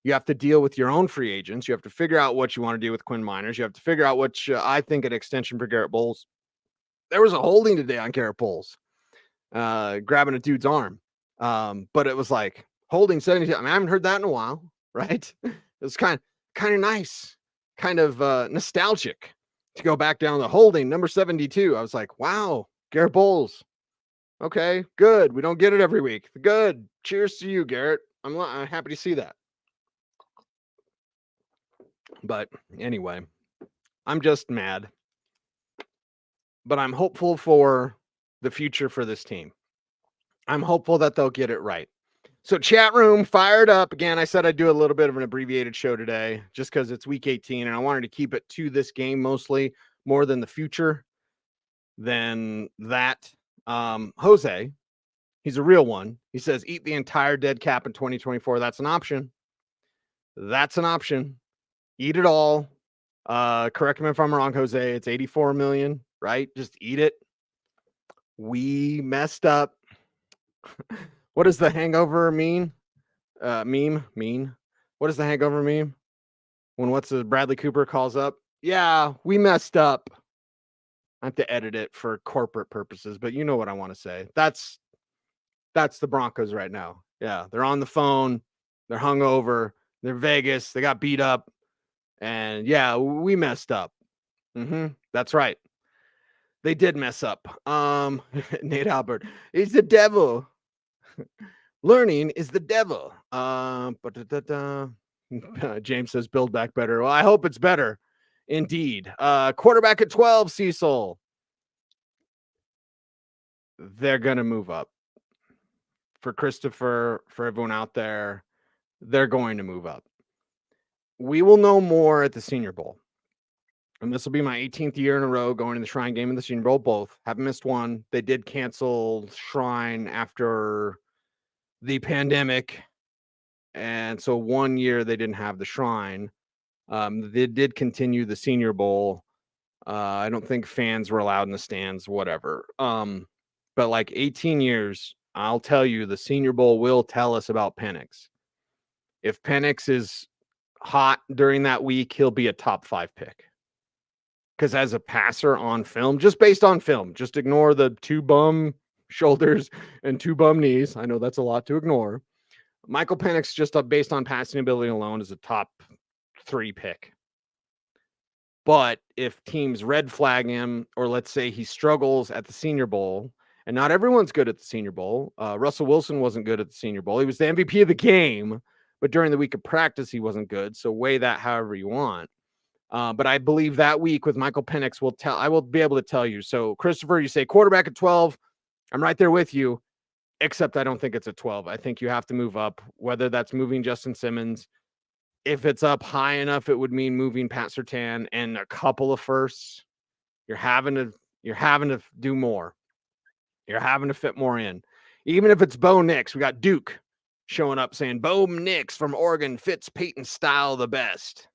S1: You have to deal with your own free agents. You have to figure out what you want to do with Quinn Miners. You have to figure out what I think an extension for Garett Bolles. There was a holding today on Garett Bolles, grabbing a dude's arm. But it was like holding 70. I haven't heard that in a while, right? It was kind of nice. kind of nostalgic to go back down the holding number 72. I was like, wow, Garrett Bolles. Okay, good. We don't get it every week. Good. Cheers to you, Garrett. I'm happy to see that. But anyway, I'm just mad. But I'm hopeful for the future for this team. I'm hopeful that they'll get it right. So chat room fired up. Again, I said I'd do a little bit of an abbreviated show today just because it's week 18 and I wanted to keep it to this game mostly more than the future than that. Jose, he's a real one. He says, eat the entire dead cap in 2024. That's an option. That's an option. Eat it all. Correct me if I'm wrong, Jose. It's 84 million, right? Just eat it. We messed up. What does the hangover mean? Mean. What does the hangover mean? When Bradley Cooper calls up? Yeah, we messed up. I have to edit it for corporate purposes, but you know what I want to say. That's the Broncos right now. Yeah, they're on the phone. They're hungover. They're Vegas. They got beat up. And yeah, we messed up. That's right. They did mess up. Nate Albert, it's the devil. Learning is the devil. James says build back better. Well, I hope it's better. Indeed. Quarterback at 12, Cecil. They're going to move up. For Christopher, for everyone out there, they're going to move up. We will know more at the Senior Bowl. And this will be my 18th year in a row going to the Shrine Game and the Senior Bowl, both. Haven't missed one. They did cancel Shrine after the pandemic. And so 1 year they didn't have the Shrine. They did continue the Senior Bowl. I don't think fans were allowed in the stands, whatever. But like 18 years, I'll tell you, the Senior Bowl will tell us about Penix. If Penix is hot during that week, he'll be a top 5 pick. Because as a passer on film, just based on film, just ignore the 2 bum shoulders and 2 bum knees. I know that's a lot to ignore. Michael Penix, just based on passing ability alone, is a top 3 pick. But if teams red flag him, or let's say he struggles at the Senior Bowl, and not everyone's good at the Senior Bowl. Russell Wilson wasn't good at the Senior Bowl. He was the MVP of the game, but during the week of practice, he wasn't good. So weigh that however you want. But I believe that week with Michael Penix I will be able to tell you. So Christopher, you say quarterback at 12. I'm right there with you, except I don't think it's at 12. I think you have to move up, whether that's moving Justin Simmons. If it's up high enough, it would mean moving Pat Surtain and a couple of firsts. You're having to do more. You're having to fit more in. Even if it's Bo Nix, we got Duke showing up saying Bo Nix from Oregon fits Payton's style the best.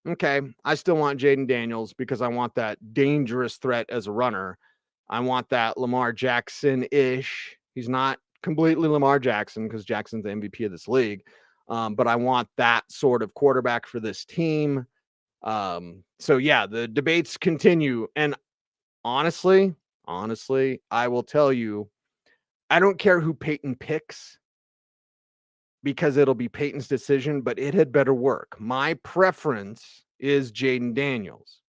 S1: Okay, I still want Jaden Daniels because I want that dangerous threat as a runner. I want that Lamar Jackson-ish. He's not completely Lamar Jackson because Jackson's the MVP of this league. But I want that sort of quarterback for this team. So yeah, the debates continue. And honestly, I will tell you, I don't care who Payton picks because it'll be Payton's decision, but it had better work. My preference is Jaden Daniels.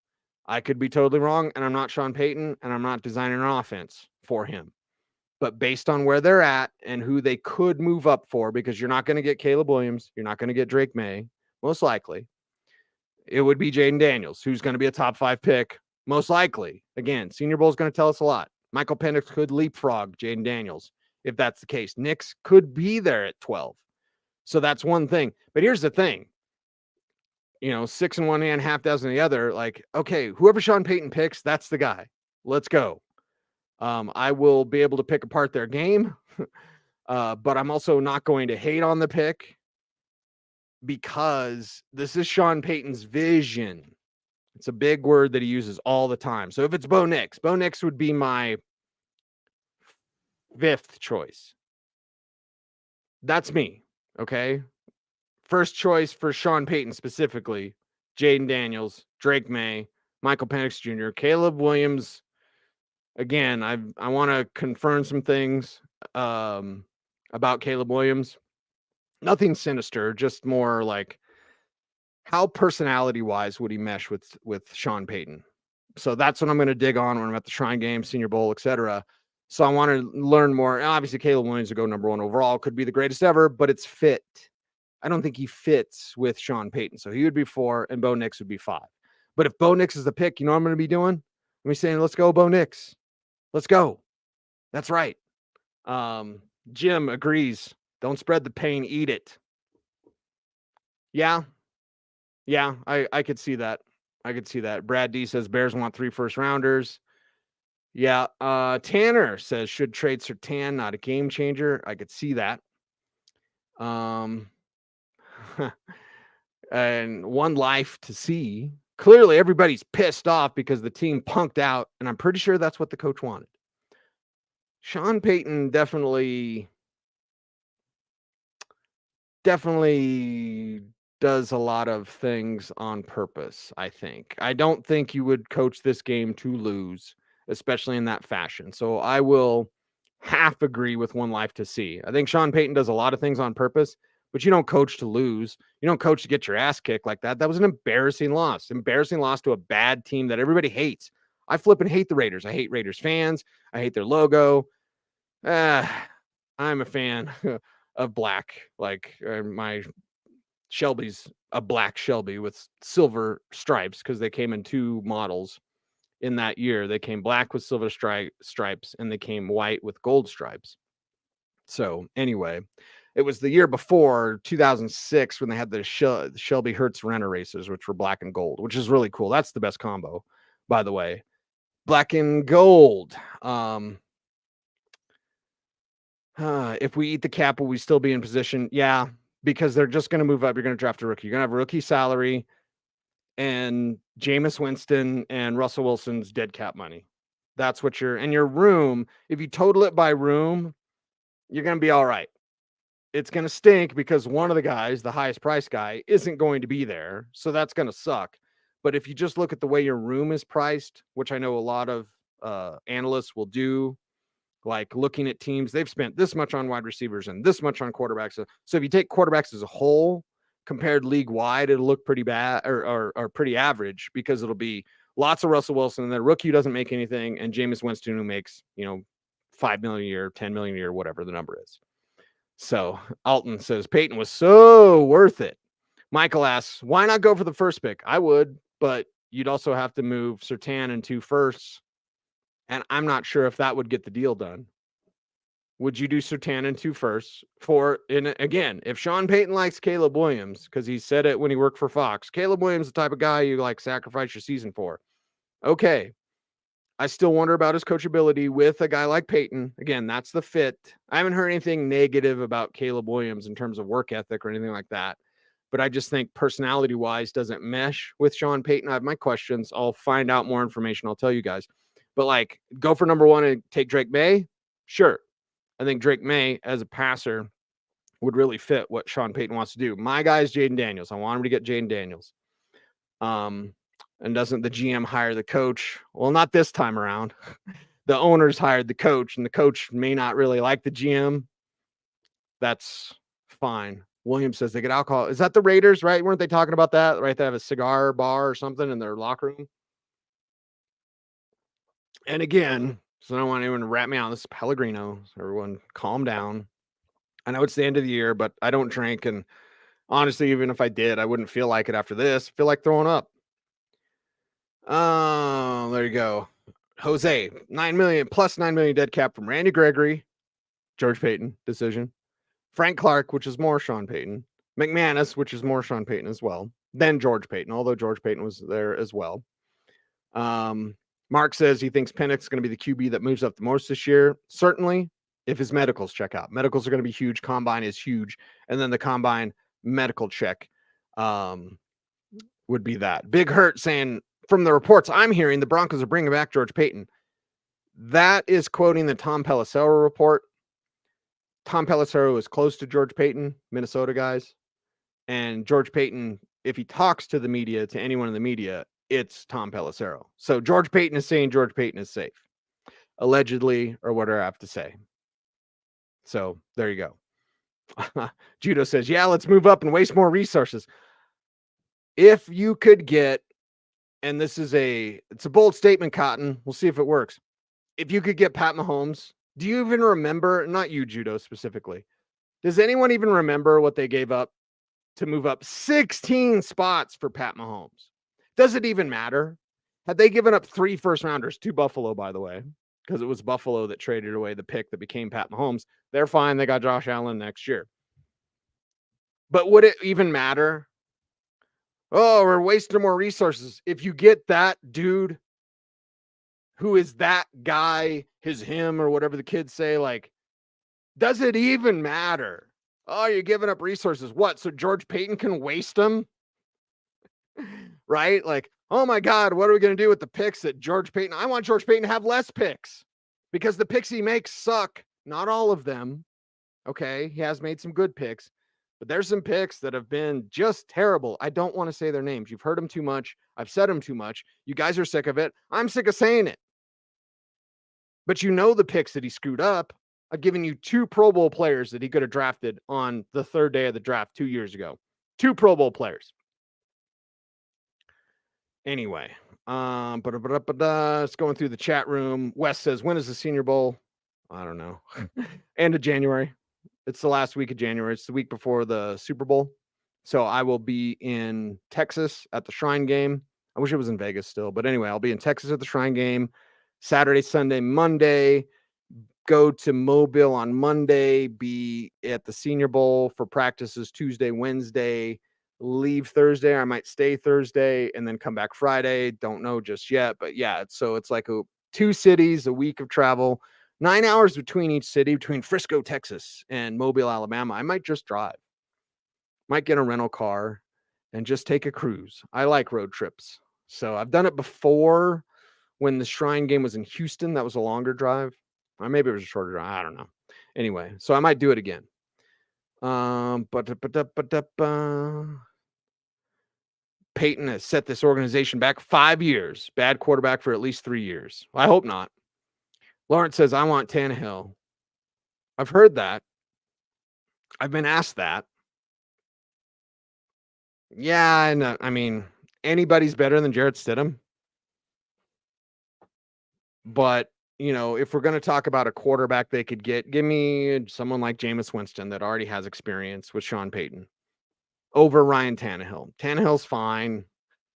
S1: I could be totally wrong, and I'm not Sean Payton, and I'm not designing an offense for him. But based on where they're at and who they could move up for, because you're not going to get Caleb Williams, you're not going to get Drake May, most likely, it would be Jaden Daniels, who's going to be a top 5 pick, most likely. Again, Senior Bowl is going to tell us a lot. Michael Penix could leapfrog Jaden Daniels if that's the case. Nix could be there at 12. So that's one thing. But here's the thing. 6 in one hand, half dozen in the other. Like, okay, whoever Sean Payton picks, that's the guy. Let's go. I will be able to pick apart their game, but I'm also not going to hate on the pick because this is Sean Payton's vision. It's a big word that he uses all the time. So if it's Bo Nix would be my 5th choice. That's me. Okay. First choice for Sean Payton specifically, Jaden Daniels, Drake May, Michael Penix Jr., Caleb Williams. Again, I want to confirm some things about Caleb Williams. Nothing sinister, just more like how personality-wise would he mesh with Sean Payton? So that's what I'm going to dig on when I'm at the Shrine Game, Senior Bowl, etc. So I want to learn more. Obviously, Caleb Williams would go number 1 overall, could be the greatest ever, but it's fit. I don't think he fits with Sean Payton. So he would be 4 and Bo Nix would be 5. But if Bo Nix is the pick, you know what I'm going to be doing? I'm saying, let's go, Bo Nix. Let's go. That's right. Jim agrees. Don't spread the pain, eat it. Yeah, I could see that. I could see that. Brad D says Bears want 3 first-rounders. Yeah. Tanner says should trade Surtain, not a game changer. I could see that. And one life to see. Clearly, everybody's pissed off because the team punked out, and I'm pretty sure that's what the coach wanted. Sean Payton definitely does a lot of things on purpose, I think. I don't think you would coach this game to lose, especially in that fashion. So I will half agree with one life to see. I think Sean Payton does a lot of things on purpose, but you don't coach to lose. You don't coach to get your ass kicked like that. That was an embarrassing loss. Embarrassing loss to a bad team that everybody hates. I flipping hate the Raiders. I hate Raiders fans. I hate their logo. I'm a fan of black. Like my Shelby's a black Shelby with silver stripes because they came in 2 models in that year. They came black with silver stripes and they came white with gold stripes. So anyway, it was the year before 2006 when they had the Shelby Hertz Renner races, which were black and gold, which is really cool. That's the best combo, by the way. Black and gold. If we eat the cap, will we still be in position? Yeah, because they're just going to move up. You're going to draft a rookie. You're going to have a rookie salary and Jameis Winston and Russell Wilson's dead cap money. That's what and your room, if you total it by room, you're going to be all right. It's going to stink because one of the guys, the highest price guy, isn't going to be there. So that's going to suck. But if you just look at the way your room is priced, which I know a lot of analysts will do, like looking at teams, they've spent this much on wide receivers and this much on quarterbacks. So if you take quarterbacks as a whole, compared league wide, it'll look pretty bad or pretty average because it'll be lots of Russell Wilson and then rookie who doesn't make anything and Jameis Winston who makes, $5 million a year, $10 million a year, whatever the number is. So Alton says Payton was so worth it. Michael asks, why not go for the first pick? I would, but you'd also have to move Surtain and 2 firsts. And I'm not sure if that would get the deal done. Would you do Surtain and 2 firsts again, if Sean Payton likes Caleb Williams, because he said it when he worked for Fox, Caleb Williams is the type of guy you like sacrifice your season for. Okay. I still wonder about his coachability with a guy like Payton. Again, that's the fit. I haven't heard anything negative about Caleb Williams in terms of work ethic or anything like that. But I just think personality-wise doesn't mesh with Sean Payton. I have my questions. I'll find out more information. I'll tell you guys. But go for number 1 and take Drake May? Sure. I think Drake May as a passer would really fit what Sean Payton wants to do. My guy is Jaden Daniels. I want him to get Jaden Daniels. And doesn't the GM hire the coach? Well, not this time around. The owners hired the coach, and the coach may not really like the GM. That's fine. Williams says they get alcohol. Is that the Raiders, right? Weren't they talking about that? Right? They have a cigar bar or something in their locker room. And again, so I don't want anyone to rat me out. This is Pellegrino. So everyone calm down. I know it's the end of the year, but I don't drink. And honestly, even if I did, I wouldn't feel like it after this. I feel like throwing up. Oh, there you go. Jose, 9 million plus 9 million dead cap from Randy Gregory, George Payton decision. Frank Clark, which is more Sean Payton. McManus, which is more Sean Payton as well. Then George Payton, although George Payton was there as well. Mark says he thinks Penix is going to be the QB that moves up the most this year. Certainly, if his medicals check out. Medicals are going to be huge. Combine is huge. And then the combine medical check would be that. Big Hurt saying, from the reports I'm hearing, the Broncos are bringing back George Payton. That is quoting the Tom Pelissero report. Tom Pelissero is close to George Payton, Minnesota guys. And George Payton, if he talks to the media, to anyone in the media, it's Tom Pelissero. So George Payton is saying George Payton is safe, allegedly, or whatever I have to say. So there you go. Judo says, yeah, let's move up and waste more resources. If you could get, and it's a bold statement, Cotton. We'll see if it works. If you could get Pat Mahomes, do you even remember, not you, Judo specifically, does anyone even remember what they gave up to move up 16 spots for Pat Mahomes? Does it even matter? Had they given up 3 first rounders to Buffalo, by the way, because it was Buffalo that traded away the pick that became Pat Mahomes, they're fine. They got Josh Allen next year. But would it even matter? Oh, we're wasting more resources. If you get that dude who is that guy, him, or whatever the kids say, like, does it even matter? Oh, you're giving up resources. What? So George Payton can waste them? Right? Like, oh my God, what are we going to do with the picks that George Payton? I want George Payton to have less picks because the picks he makes suck. Not all of them. Okay. He has made some good picks, but there's some picks that have been just terrible. I don't want to say their names. You've heard them too much. I've said them too much. You guys are sick of it. I'm sick of saying it. But you know the picks that he screwed up. I've given you 2 Pro Bowl players that he could have drafted on the 3rd day of the draft 2 years ago. 2 Pro Bowl players. Anyway, it's going through the chat room. Wes says, when is the Senior Bowl? I don't know. End of January. It's the last week of January. It's the week before the Super Bowl. So I will be in Texas at the Shrine game. I wish it was in Vegas still. But anyway, I'll be in Texas at the Shrine game. Saturday, Sunday, Monday. Go to Mobile on Monday. Be at the Senior Bowl for practices Tuesday, Wednesday. Leave Thursday. I might stay Thursday and then come back Friday. Don't know just yet. But yeah, it's like 2 cities, a week of travel. 9 hours between each city, between Frisco, Texas, and Mobile, Alabama. I might just drive. Might get a rental car and just take a cruise. I like road trips. So I've done it before when the Shrine game was in Houston. That was a longer drive. Or maybe it was a shorter drive. I don't know. Anyway, so I might do it again. Payton has set this organization back 5 years. Bad quarterback for at least 3 years. I hope not. Lawrence says, I want Tannehill. I've heard that. I've been asked that. Yeah, and I mean, anybody's better than Jarrett Stidham. But, if we're going to talk about a quarterback they could get, give me someone like Jameis Winston that already has experience with Sean Payton over Ryan Tannehill. Tannehill's fine.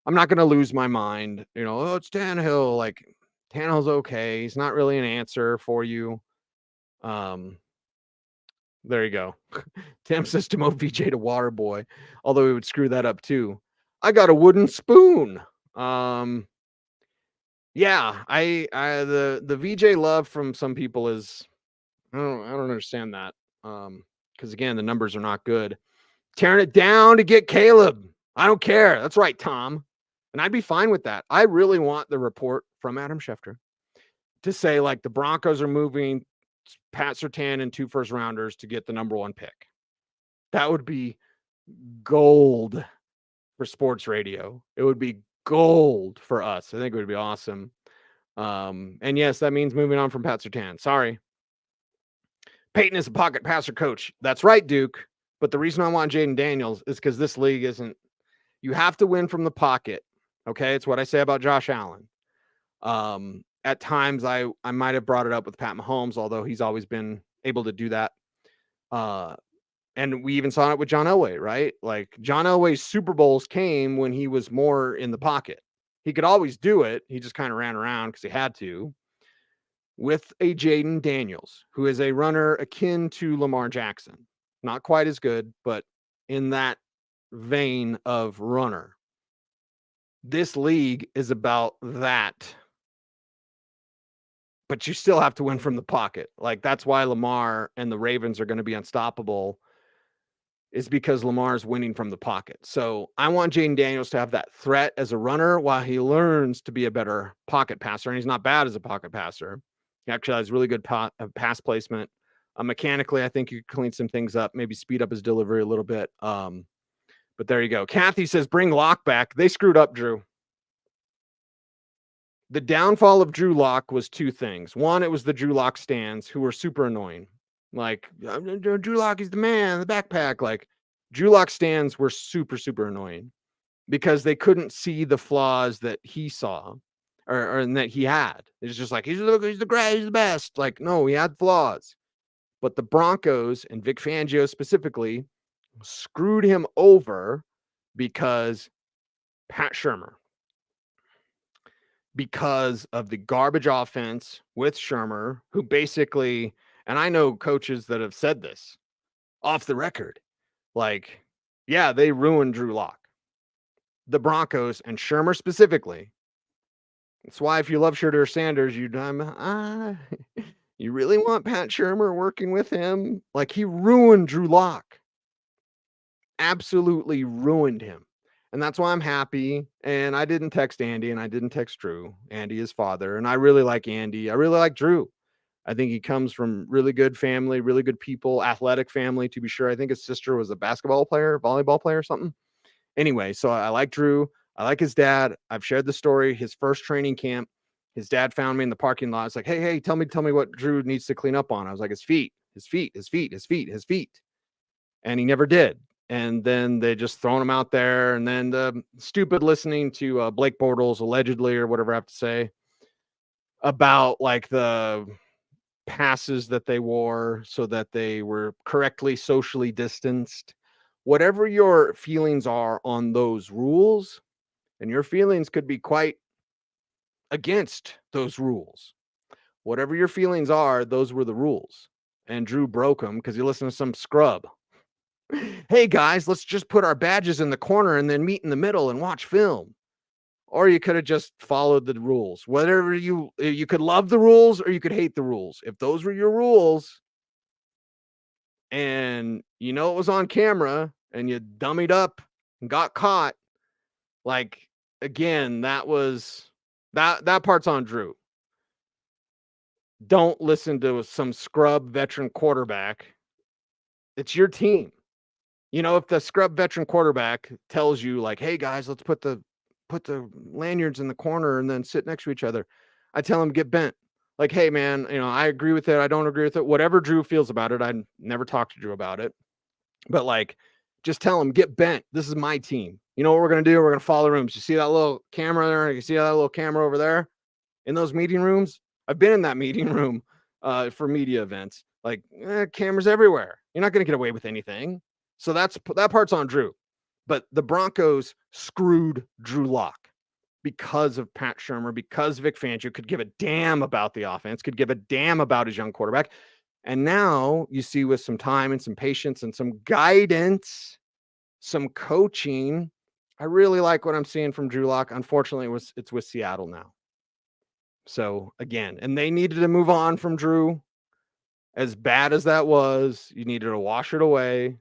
S1: I'm not going to lose my mind. It's Tannehill. Like, Tannehill's okay. He's not really an answer for you. There you go. Tim says to move VJ to water boy, although he would screw that up too. I got a wooden spoon. Yeah, the VJ love from some people is I don't understand that. Because again, the numbers are not good. Tearing it down to get Caleb. I don't care. That's right, Tom. And I'd be fine with that. I really want the report from Adam Schefter to say, like, the Broncos are moving Pat Surtain and 2 first rounders to get the number 1 pick. That would be gold for sports radio. It would be gold for us. I think it would be awesome. And yes, that means moving on from Pat Surtain. Sorry. Payton is a pocket passer coach. That's right, Duke. But the reason I want Jaden Daniels is because this league isn't, you have to win from the pocket. Okay. It's what I say about Josh Allen. At times I might have brought it up with Pat Mahomes, although he's always been able to do that. And we even saw it with John Elway, right? Like, John Elway's Super Bowls came when he was more in the pocket. He could always do it. He just kind of ran around because he had to. With a Jaden Daniels, who is a runner akin to Lamar Jackson. Not quite as good, but in that vein of runner. This league is about that. But you still have to win from the pocket. Like, that's why Lamar and the Ravens are going to be unstoppable, is because Lamar's winning from the pocket. So I want Jaden Daniels to have that threat as a runner while he learns to be a better pocket passer. And he's not bad as a pocket passer. He actually has really good pass placement. Mechanically, I think you clean some things up, maybe speed up his delivery a little bit. But there you go. Kathy says, bring Locke back. They screwed up, Drew. The downfall of Drew Lock was 2 things. One, it was the Drew Lock stands who were super annoying. Like, Drew Lock is the man, the backpack. Like, Drew Lock stands were super, super annoying. because they couldn't see the flaws that he saw or and that he had. It's just like, he's the great, he's the best. Like, no, he had flaws. But the Broncos and Vic Fangio specifically screwed him over because Pat Shurmur, because of the garbage offense with Shurmur, who basically, and I know coaches that have said this off the record, like, yeah, they ruined Drew Lock. The Broncos and Shurmur specifically. That's why if you love Shadur Sanders, you really want Pat Shurmur working with him? Like, he ruined Drew Lock. Absolutely ruined him. And that's why I'm happy. And I didn't text Andy and I didn't text Drew. Andy is father. And I really like Andy. I really like Drew. I think he comes from really good family, really good people, athletic family, to be sure. I think his sister was a basketball player, volleyball player or something. Anyway, so I like Drew. I like his dad. I've shared the story. His first training camp, his dad found me in the parking lot. It's like, hey, tell me what Drew needs to clean up on. I was like, his feet. And he never did. And then they just thrown him out there. And then the stupid listening to Blake Bortles, allegedly, or whatever I have to say, about like the passes that they wore so that they were correctly socially distanced. Whatever your feelings are on those rules, and your feelings could be quite against those rules. Whatever your feelings are, those were the rules. And Drew broke them because he listened to some scrub. Hey guys, let's just put our badges in the corner and then meet in the middle and watch film. Or you could have just followed the rules. Whatever you could love the rules or you could hate the rules. If those were your rules and you know it was on camera and you dummied up and got caught, like, again, that part's on Drew. Don't listen to some scrub veteran quarterback. It's your team. You know, if the scrub veteran quarterback tells you like, hey guys, let's put the lanyards in the corner and then sit next to each other, I tell him, get bent. Like, hey man, you know, I agree with it. I don't agree with it. Whatever Drew feels about it. I never talked to Drew about it, but like, just tell him, get bent. This is my team. You know what we're going to do? We're going to follow the rooms. You see that little camera there? You see that little camera over there in those meeting rooms? I've been in that meeting room for media events. Like, cameras everywhere. You're not going to get away with anything. So that part's on Drew. But the Broncos screwed Drew Lock because of Pat Shurmur, because Vic Fangio could give a damn about the offense, could give a damn about his young quarterback. And now you see, with some time and some patience and some guidance, some coaching, I really like what I'm seeing from Drew Lock. Unfortunately, it's with Seattle now. So again, and they needed to move on from Drew. As bad as that was, you needed to wash it away.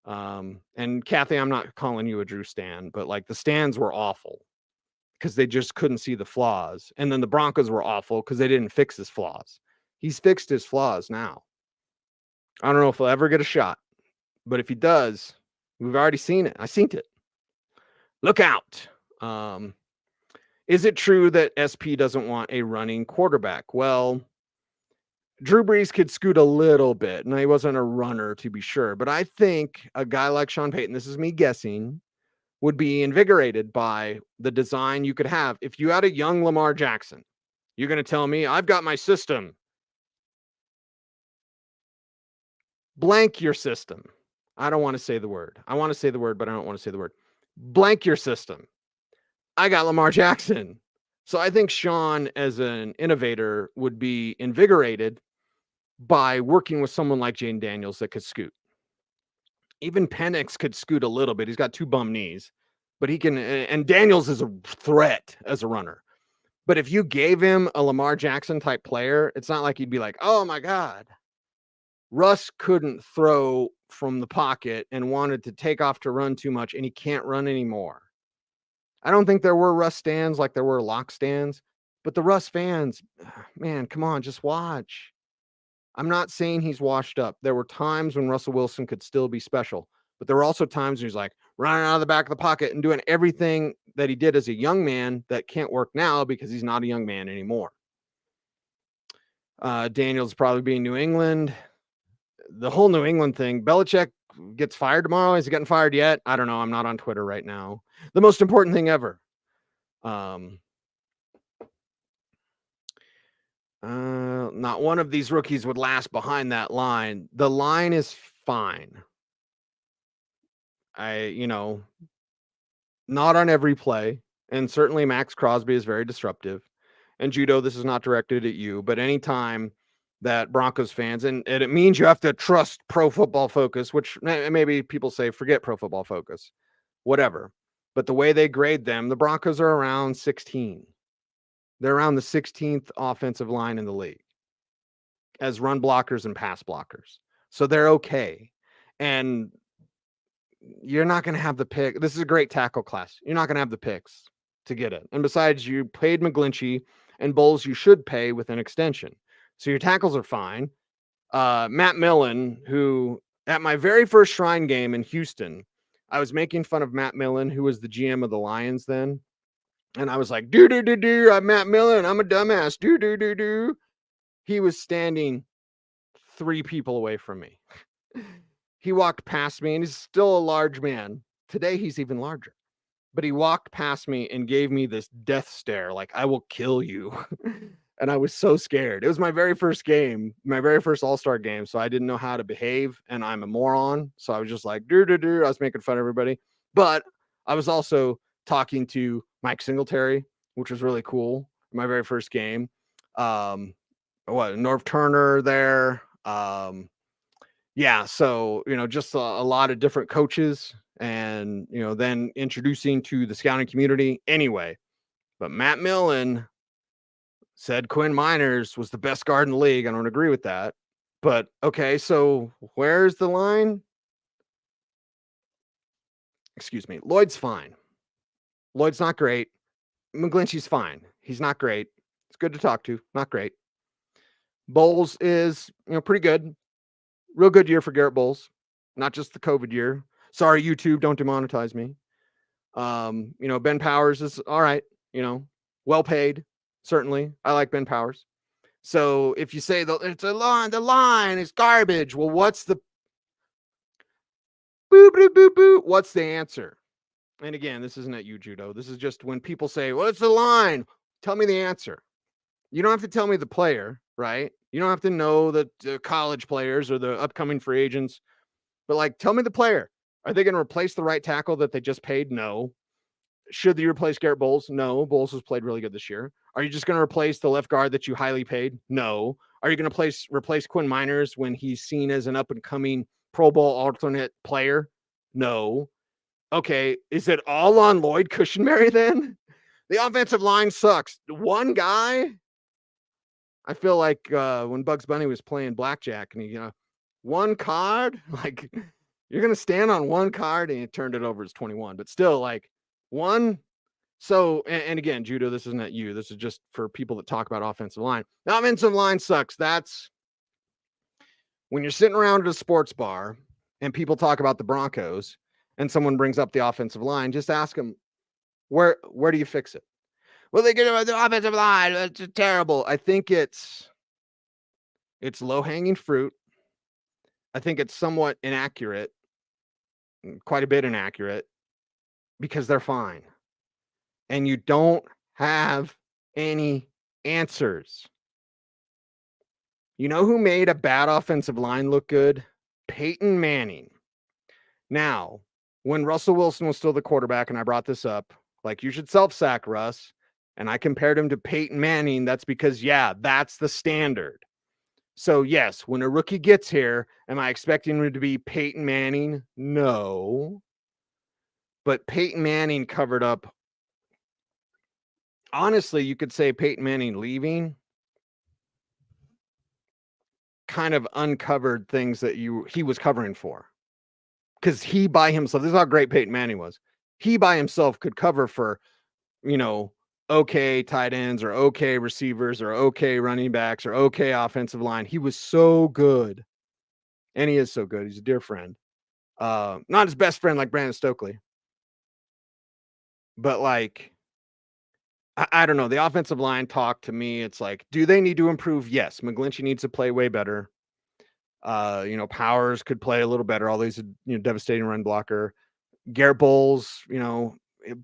S1: And Kathy, I'm not calling you a Drew stan, but like, the stands were awful because they just couldn't see the flaws. And then the Broncos were awful because they didn't fix his flaws. He's fixed his flaws now. I don't know if he'll ever get a shot, but if he does, we've already seen it. I seen it. Look out. Is it true that SP doesn't want a running quarterback? Well, Drew Brees could scoot a little bit. Now, he wasn't a runner, to be sure, but I think a guy like Sean Payton, this is me guessing, would be invigorated by the design you could have. If you had a young Lamar Jackson, you're going to tell me, I've got my system. Blank your system. I don't want to say the word. I want to say the word, but I don't want to say the word. Blank your system. I got Lamar Jackson. So I think Sean, as an innovator, would be invigorated by working with someone like Jane Daniels that could scoot. Even Penix could scoot a little bit. He's got 2 bum knees, but he can, and Daniels is a threat as a runner. But if you gave him a Lamar Jackson type player, it's not like he'd be like, oh my God. Russ couldn't throw from the pocket and wanted to take off to run too much, and he can't run anymore. I don't think there were Russ stands like there were Locke stands, but the Russ fans, man, come on, just watch. I'm not saying he's washed up. There were times when Russell Wilson could still be special, but there were also times when he's like running out of the back of the pocket and doing everything that he did as a young man that can't work now because he's not a young man anymore. Daniels probably being New England. The whole New England thing, Belichick gets fired tomorrow. Is he getting fired yet? I don't know. I'm not on Twitter right now. The most important thing ever. Not one of these rookies would last behind that line. The line is fine. Not on every play. And certainly Max Crosby is very disruptive. And Judo, this is not directed at you, but anytime that Broncos fans, and it means you have to trust Pro Football Focus, which maybe people say, forget Pro Football Focus, whatever. But the way they grade them, the Broncos are around 16. They're around the 16th offensive line in the league as run blockers and pass blockers. So they're okay. And you're not going to have the pick. This is a great tackle class. You're not going to have the picks to get it. And besides, you paid McGlinchey, and Bolles you should pay with an extension. So your tackles are fine. Matt Millen, who at my very first Shrine game in Houston, I was making fun of Matt Millen, who was the GM of the Lions then. And I was like, I'm Matt Millen. I'm a dumbass. He was standing 3 people away from me. He walked past me, and he's still a large man. Today, he's even larger. But he walked past me and gave me this death stare, like, I will kill you. And I was so scared. It was my very first game, my very first All-Star game, so I didn't know how to behave, and I'm a moron. So I was just like, I was making fun of everybody. But I was also talking to Mike Singletary, which was really cool. My very first game. Norv Turner there. So, just a lot of different coaches and, then introducing to the scouting community anyway. But Matt Millen said Quinn Miners was the best guard in the league. I don't agree with that. But, okay, so where's the line? Excuse me. Lloyd's fine. Lloyd's not great. McGlinchey's fine. He's not great. It's good to talk to. Not great. Bolles is, pretty good. Real good year for Garrett Bolles. Not just the COVID year. Sorry, YouTube, don't demonetize me. Ben Powers is all right. Well paid. Certainly. I like Ben Powers. So if you say it's a line, the line is garbage. Well, what's the what's the answer? And again, this isn't at you, Judo. This is just when people say, what's the line? Tell me the answer. You don't have to tell me the player, right? You don't have to know the college players or the upcoming free agents. But, tell me the player. Are they going to replace the right tackle that they just paid? No. Should they replace Garrett Bolles? No. Bolles has played really good this year. Are you just going to replace the left guard that you highly paid? No. Are you going to replace Quinn Miners when he's seen as an up-and-coming Pro Bowl alternate player? No. Okay, is it all on Lloyd Cushenberry then? The offensive line sucks. One guy? I feel like when Bugs Bunny was playing blackjack and he, one card, you're going to stand on one card, and he turned it over as 21, but still one. So, and again, Judo, this isn't at you. This is just for people that talk about offensive line. The offensive line sucks. That's when you're sitting around at a sports bar and people talk about the Broncos and someone brings up the offensive line, just ask them, where do you fix it? Well, they get about the offensive line. It's terrible. I think it's low-hanging fruit. I think it's somewhat inaccurate, quite a bit inaccurate, because they're fine. And you don't have any answers. You know who made a bad offensive line look good? Peyton Manning. Now, when Russell Wilson was still the quarterback, and I brought this up, you should self-sack Russ, and I compared him to Peyton Manning, that's because, that's the standard. So, yes, when a rookie gets here, am I expecting him to be Peyton Manning? No. But Peyton Manning covered up. Honestly, you could say Peyton Manning leaving kind of uncovered things that he was covering for. Because he by himself, this is how great Peyton Manning was. He by himself could cover for, okay tight ends or okay receivers or okay running backs or okay offensive line. He was so good. And he is so good. He's a dear friend. Not his best friend like Brandon Stokely. But I don't know. The offensive line talk to me, it's do they need to improve? Yes. McGlinchey needs to play way better. Powers could play a little better. All these, devastating run blocker. Garrett Bolles,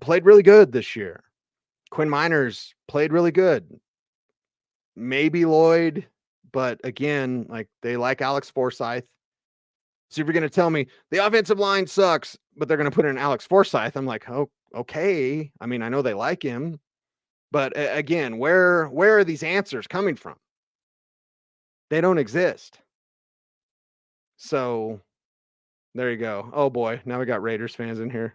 S1: played really good this year. Quinn Miners played really good. Maybe Lloyd, but again, like they like Alex Forsyth. So if you're going to tell me the offensive line sucks, but they're going to put in Alex Forsyth, I'm like, oh, okay. I mean, I know they like him, but again, where are these answers coming from? They don't exist. So there you go. Oh boy, now we got Raiders fans in here.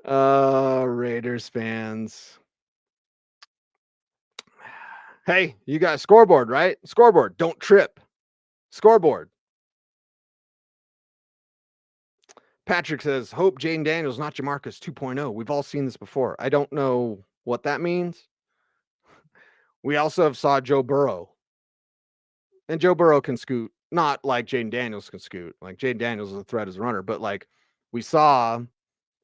S1: Raiders fans. Hey, you got a scoreboard, right? Scoreboard, don't trip. Scoreboard. Patrick says, hope Jaden Daniels, not Jamarcus 2.0. We've all seen this before. I don't know what that means. We also have saw Joe Burrow. And Joe Burrow can scoot, not like Jaden Daniels can scoot. Like Jaden Daniels is a threat as a runner, but like we saw,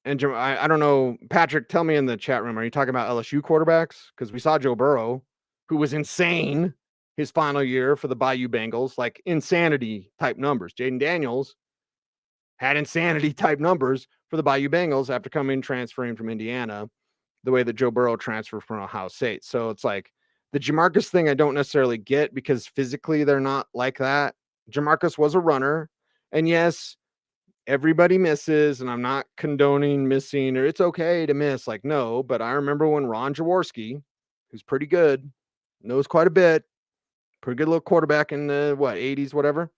S1: and I don't know, Patrick, tell me in the chat room, are you talking about LSU quarterbacks? Because we saw Joe Burrow, who was insane his final year for the Bayou Bengals, like insanity type numbers. Jaden Daniels had insanity type numbers for the Bayou Bengals after transferring from Indiana, the way that Joe Burrow transferred from Ohio State. So it's like the Jamarcus thing I don't necessarily get because physically they're not like that. Jamarcus was a runner. And yes, everybody misses, and I'm not condoning missing, or it's okay to miss. Like, no, but I remember when Ron Jaworski, who's pretty good, knows quite a bit, pretty good little quarterback in the 80s, whatever.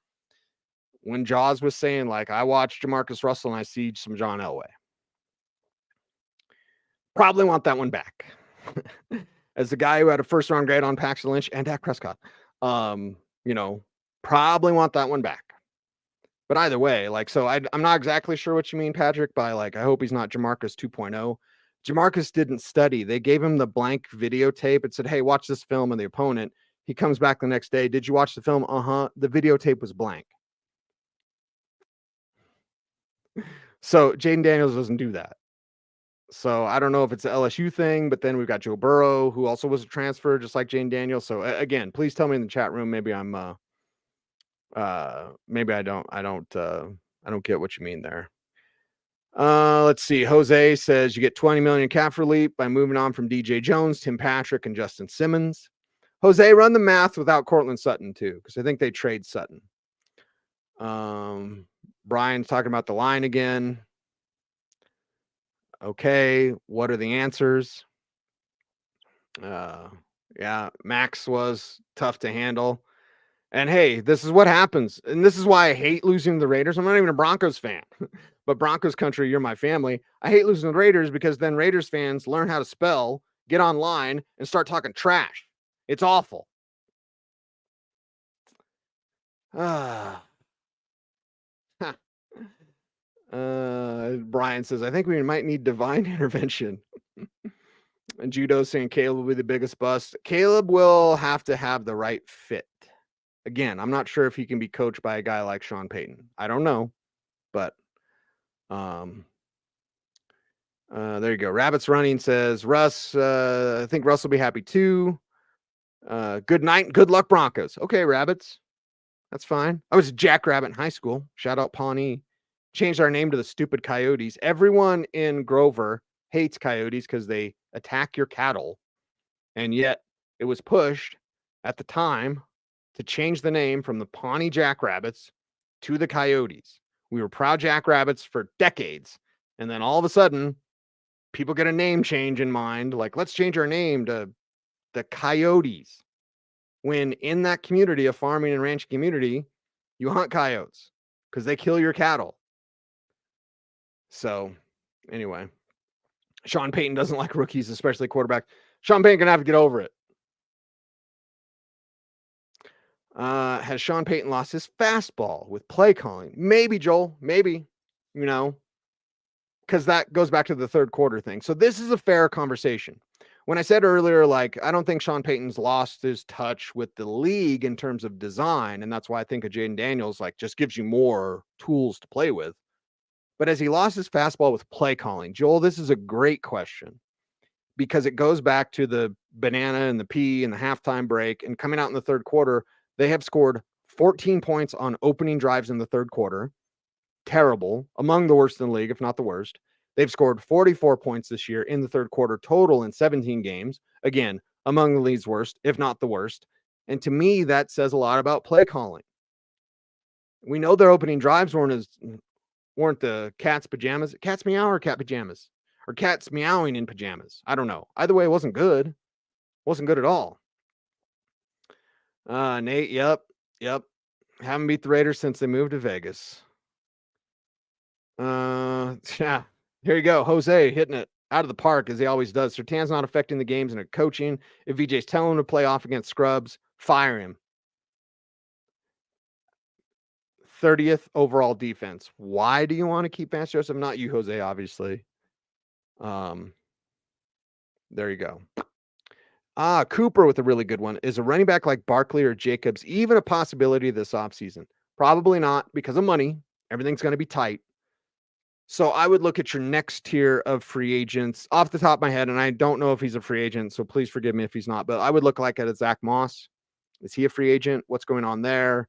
S1: When Jaws was saying, like, I watched Jamarcus Russell and I see some John Elway. Probably want that one back. As the guy who had a first round grade on Paxton Lynch and Dak Prescott, probably want that one back. But either way, like, so I'm not exactly sure what you mean, Patrick, by like, I hope he's not Jamarcus 2.0. Jamarcus didn't study. They gave him the blank videotape and said, hey, watch this film of the opponent. He comes back the next day. Did you watch the film? Uh-huh. The videotape was blank. So Jaden Daniels doesn't do that. So I don't know if it's an LSU thing, but then we've got Joe Burrow, who also was a transfer, just like Jaden Daniels. So again, please tell me in the chat room. Maybe I'm, maybe I don't get what you mean there. Let's see. Jose says you get 20 million cap relief by moving on from DJ Jones, Tim Patrick, and Justin Simmons. Jose, run the math without Courtland Sutton too, because I think they trade Sutton. Brian's talking about the line again. Okay, what are the answers? Yeah, Max was tough to handle. And hey, this is what happens. And this is why I hate losing the Raiders. I'm not even a Broncos fan, but Broncos country, you're my family. I hate losing the Raiders because then Raiders fans learn how to spell, get online, and start talking trash. It's awful. Brian says, I think we might need divine intervention. And Judo saying Caleb will be the biggest bust. Caleb will have to have the right fit. Again, I'm not sure if he can be coached by a guy like Sean Payton. I don't know, but there you go. Rabbits Running says, Russ, I think Russ will be happy too. Good night and good luck, Broncos. Okay, Rabbits. That's fine. I was a jackrabbit in high school. Shout out Pawnee. Changed our name to the stupid Coyotes. Everyone in Grover hates Coyotes because they attack your cattle. And yet it was pushed at the time to change the name from the Pawnee Jackrabbits to the Coyotes. We were proud Jackrabbits for decades. And then all of a sudden, people get a name change in mind. Like, let's change our name to the Coyotes. When in that community, a farming and ranching community, you hunt coyotes because they kill your cattle. So anyway, Sean Payton doesn't like rookies, especially quarterback. Sean Payton gonna have to get over it. Has Sean Payton lost his fastball with play calling? Maybe, Joel. Maybe, because that goes back to the third quarter thing. So this is a fair conversation. When I said earlier, like, I don't think Sean Payton's lost his touch with the league in terms of design. And that's why I think of Jaden Daniels, like, just gives you more tools to play with. But has he lost his fastball with play calling? Joel, this is a great question because it goes back to the banana and the pea and the halftime break. And coming out in the third quarter, they have scored 14 points on opening drives in the third quarter. Terrible, among the worst in the league, if not the worst. They've scored 44 points this year in the third quarter total in 17 games. Again, among the league's worst, if not the worst. And to me, that says a lot about play calling. We know their opening drives weren't the cat's pajamas. Cat's meow or cat pajamas? Or cats meowing in pajamas. I don't know. Either way, it wasn't good. Wasn't good at all. Nate, yep. Haven't beat the Raiders since they moved to Vegas. Yeah. Here you go. Jose hitting it out of the park as he always does. Surtain's not affecting the games and coaching. If VJ's telling him to play off against scrubs, fire him. 30th overall defense. Why do you want to keep Vance Joseph? Not you, Jose, obviously. There you go. Cooper with a really good one. Is a running back like Barkley or Jacobs even a possibility this offseason? Probably not because of money. Everything's going to be tight. So I would look at your next tier of free agents off the top of my head, and I don't know if he's a free agent, so please forgive me if he's not, but I would look like at a Zach Moss. Is he a free agent? What's going on there?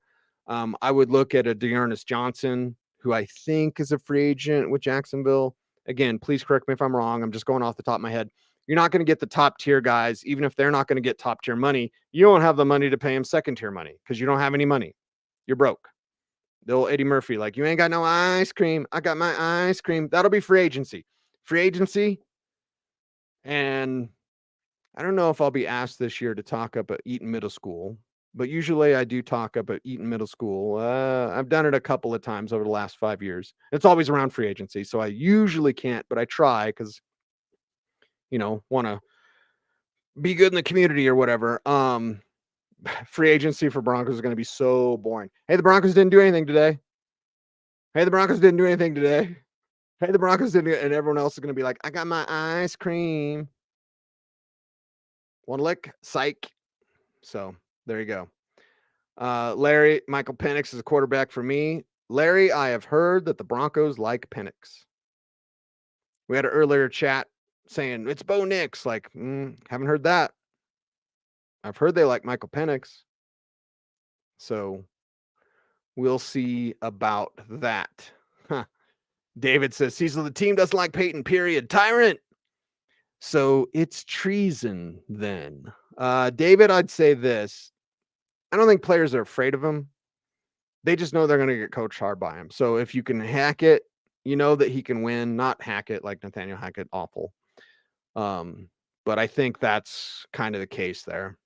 S1: I would look at a Dearness Johnson, who I think is a free agent with Jacksonville. Again, please correct me if I'm wrong. I'm just going off the top of my head. You're not going to get the top tier guys, even if they're not going to get top tier money. You won't have the money to pay them second tier money because you don't have any money. You're broke. The old Eddie Murphy, like, you ain't got no ice cream. I got my ice cream. That'll be free agency. And I don't know if I'll be asked this year to talk up at Eaton Middle School, but usually I do talk up at Eaton Middle School. I've done it a couple of times over the last 5 years. It's always around free agency, so I usually can't, but I try because, want to be good in the community or whatever. Free agency for Broncos is going to be so boring. Hey, the Broncos didn't do anything today. Hey, the Broncos didn't do anything today. Hey, the Broncos didn't, and everyone else is going to be like, I got my ice cream. One lick, psych. So there you go. Larry, Michael Penix is a quarterback for me. Larry, I have heard that the Broncos like Penix. We had an earlier chat saying it's Bo Nix. Like, haven't heard that. I've heard they like Michael Penix. So we'll see about that. David says, Cecil, the team doesn't like Payton, period. Tyrant. So it's treason then. David, I'd say this. I don't think players are afraid of him. They just know they're going to get coached hard by him. So if you can hack it, you know that he can win. Not hack it like Nathaniel Hackett, awful. But I think that's kind of the case there.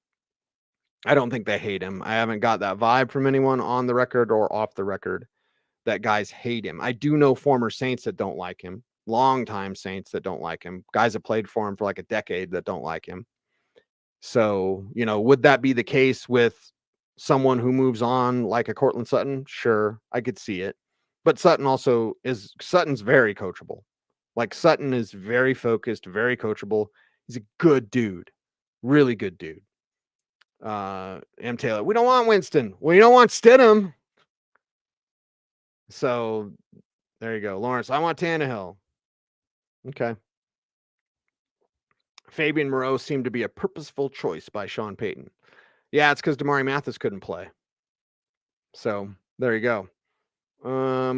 S1: I don't think they hate him. I haven't got that vibe from anyone on the record or off the record that guys hate him. I do know former Saints that don't like him, longtime Saints that don't like him, guys that played for him for like a decade that don't like him. So, would that be the case with someone who moves on like a Courtland Sutton? Sure, I could see it. But Sutton's very coachable. Like Sutton is very focused, very coachable. He's a good dude, really good dude. M. Taylor, we don't want Winston. We don't want Stidham. So there you go. Lawrence, I want Tannehill. Okay. Fabian Moreau seemed to be a purposeful choice by Sean Payton. Yeah, it's because Damari Mathis couldn't play. So there you go.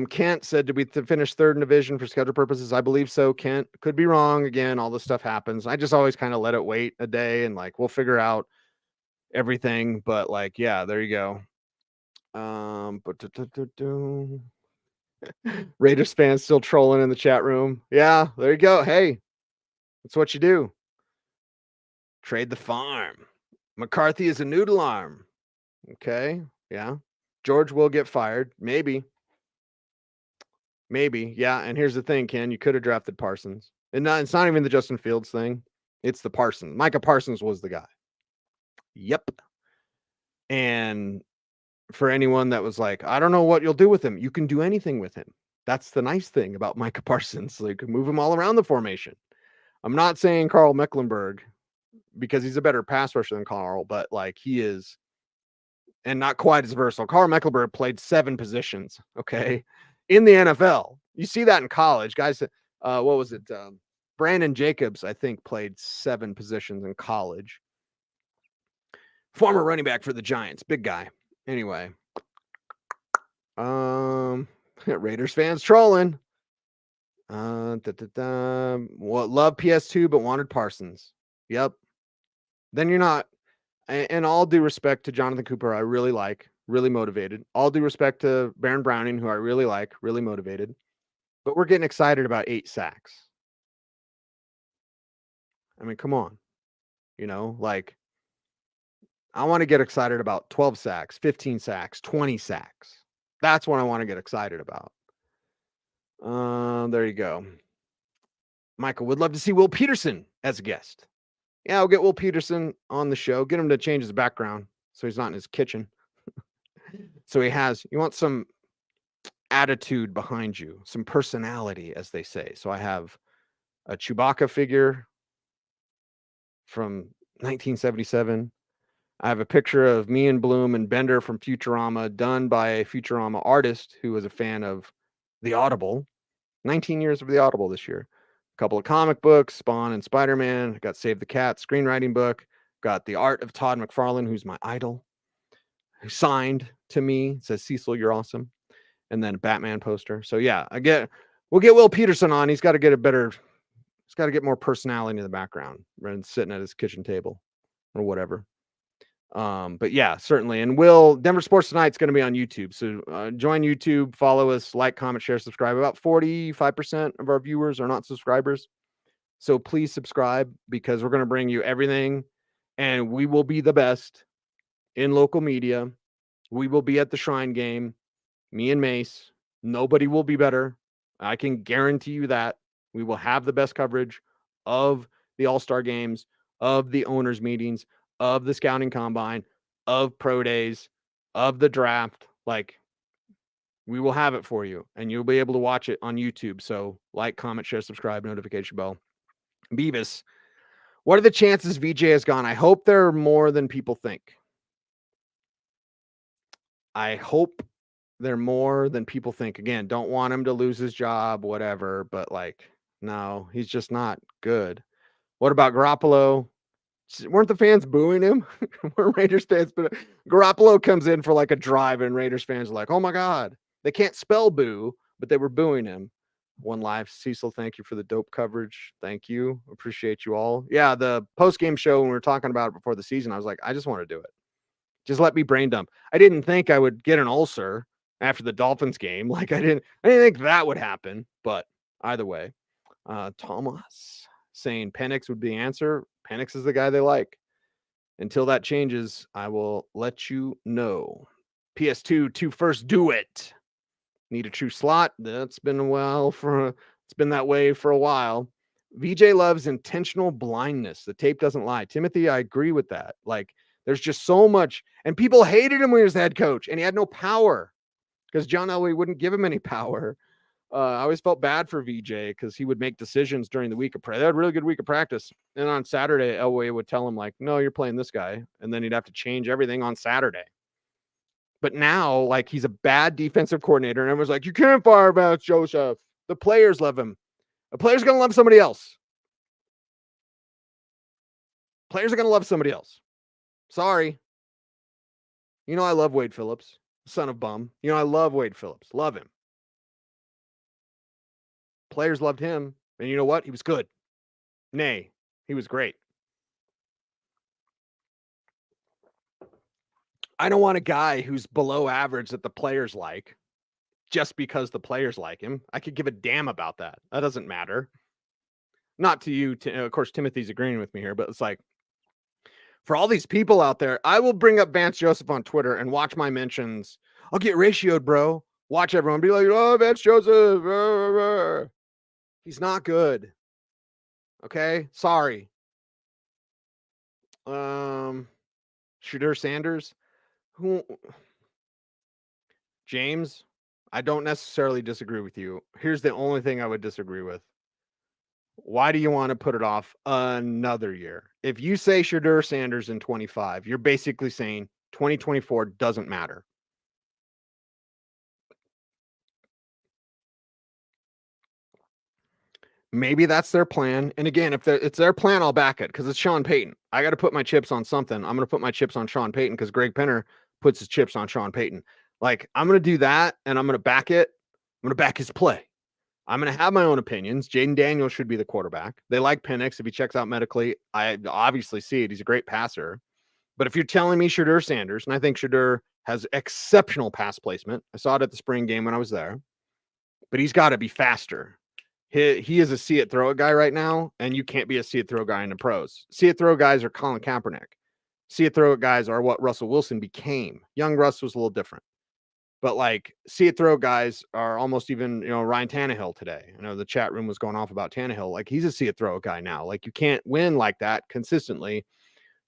S1: Kent said, did we finish third in division for schedule purposes? I believe so, Kent. Could be wrong. Again, all this stuff happens. I just always kind of let it wait a day and we'll figure out everything. But yeah, there you go. Raiders fans still trolling in the chat room. Yeah, there you go. Hey, that's what you do. Trade the farm. McCarthy is a noodle arm. Okay. Yeah. George will get fired. Maybe. Yeah. And here's the thing, Ken, you could have drafted Parsons. And it's not even the Justin Fields thing. It's the Parsons. Micah Parsons was the guy. Yep. And for anyone that was like, I don't know what you'll do with him, you can do anything with him. That's the nice thing about Micah Parsons. You can move him all around the formation. I'm not saying Carl Mecklenburg because he's a better pass rusher than Carl, but he is, and not quite as versatile. Carl Mecklenburg played 7 positions, okay, in the NFL. You see that in college. Guys, what was it? Brandon Jacobs, I think, played 7 positions in college. Former running back for the Giants. Big guy. Anyway, Raiders fans trolling. What love PS2 but wanted Parsons. Yep. Then you're not. And all due respect to Jonathan Cooper, I really like, really motivated. All due respect to Baron Browning, who I really like, really motivated. But we're getting excited about 8 sacks. I mean, come on. Like, I want to get excited about 12 sacks, 15 sacks, 20 sacks. That's what I want to get excited about. There you go. Michael would love to see Will Peterson as a guest. Yeah, I'll get Will Peterson on the show. Get him to change his background so he's not in his kitchen. So you want some attitude behind you, some personality, as they say. So I have a Chewbacca figure from 1977. I have a picture of me and Bloom and Bender from Futurama done by a Futurama artist who was a fan of The Audible. 19 years of The Audible this year. A couple of comic books, Spawn and Spider-Man. Got Save the Cat screenwriting book. Got The Art of Todd McFarlane, who's my idol, who signed to me. It says, Cecil, you're awesome. And then a Batman poster. So yeah, we'll get Will Peterson on. He's got to get more personality in the background rather than sitting at his kitchen table or whatever. But yeah, certainly. And Denver Sports Tonight's going to be on YouTube. So join YouTube, follow us, like, comment, share, subscribe. About 45% of our viewers are not subscribers. So please subscribe because we're going to bring you everything and we will be the best in local media. We will be at the Shrine game. Me and Mace. Nobody will be better. I can guarantee you that. We will have the best coverage of the All-Star games, of the owners' meetings, of the scouting combine, of pro days, of the draft. Like, we will have it for you, and you'll be able to watch it on YouTube. So like, comment, share, subscribe, notification bell. Beavis, what are the chances VJ has gone? I hope there are more than people think. I hope they're more than people think. Again, don't want him to lose his job, whatever, but like, no, he's just not good. What about Garoppolo? Weren't the fans booing him? Were Raiders fans? But Garoppolo comes in for like a drive, and Raiders fans are like, "Oh my god!" They can't spell boo, but they were booing him. One live, Cecil. Thank you for the dope coverage. Thank you, appreciate you all. Yeah, the post game show when we were talking about it before the season, I was like, I just want to do it. Just let me brain dump. I didn't think I would get an ulcer after the Dolphins game. Like I didn't think that would happen. But either way, Thomas saying Penix would be the answer. Penix is the guy they like. Until that changes, I will let you know. PS2 first do it. Need a true slot. That's been it's been that way for a while. VJ loves intentional blindness. The tape doesn't lie. Timothy, I agree with that. Like, there's just so much, and people hated him when he was the head coach, and he had no power because John Elway wouldn't give him any power. I always felt bad for VJ because he would make decisions during the week of practice. They had a really good week of practice, and on Saturday, Elway would tell him like, "No, you're playing this guy," and then he'd have to change everything on Saturday. But now, like, he's a bad defensive coordinator, and everyone's like, "You can't fire Vance Joseph." The players love him. A player's gonna love somebody else. Players are gonna love somebody else. Sorry. You know I love Wade Phillips, son of bum. You know I love Wade Phillips. Love him. Players loved him. And you know what? He was good. Nay, he was great. I don't want a guy who's below average that the players like just because the players like him. I could give a damn about that. That doesn't matter. Not to you. Of course, Timothy's agreeing with me here, but it's like, for all these people out there, I will bring up Vance Joseph on Twitter and watch my mentions. I'll get ratioed, bro. Watch everyone be like, "Oh, Vance Joseph. He's not good." Okay? Sorry. Shadur Sanders. James, I don't necessarily disagree with you. Here's the only thing I would disagree with. Why do you want to put it off another year? If you say Shadur Sanders in 25, you're basically saying 2024 doesn't matter. Maybe that's their plan. And again, if it's their plan, I'll back it because it's Sean Payton. I got to put my chips on something. I'm going to put my chips on Sean Payton because Greg Penner puts his chips on Sean Payton. Like, I'm going to do that, and I'm going to back it. I'm going to back his play. I'm going to have my own opinions. Jaden Daniels should be the quarterback. They like Penix. If he checks out medically, I obviously see it. He's a great passer. But if you're telling me Shadur Sanders, and I think Shadur has exceptional pass placement. I saw it at the spring game when I was there. But he's got to be faster. He is a see it throw it guy right now, and you can't be a see it throw guy in the pros. See it throw guys are Colin Kaepernick. See it throw it guys are what Russell Wilson became. Young Russ was a little different. But like see it throw guys are almost even, Ryan Tannehill today. I know the chat room was going off about Tannehill. Like he's a see it throw guy now. Like you can't win like that consistently.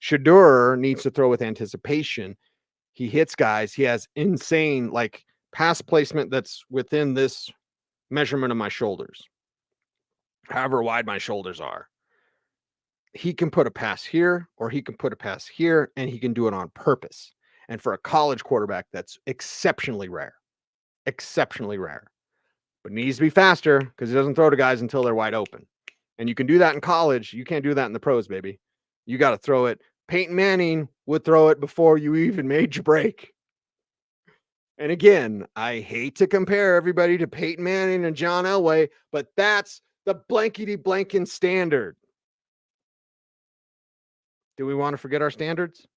S1: Shadur needs to throw with anticipation. He hits guys. He has insane like pass placement that's within this measurement of my shoulders, however wide my shoulders are. He can put a pass here or he can put a pass here, and he can do it on purpose. And for a college quarterback, that's exceptionally rare, but needs to be faster because he doesn't throw to guys until they're wide open. And you can do that in college. You can't do that in the pros, baby. You got to throw it. Peyton Manning would throw it before you even made your break. And again, I hate to compare everybody to Peyton Manning and John Elway, but that's the blankety blanking standard. Do we want to forget our standards?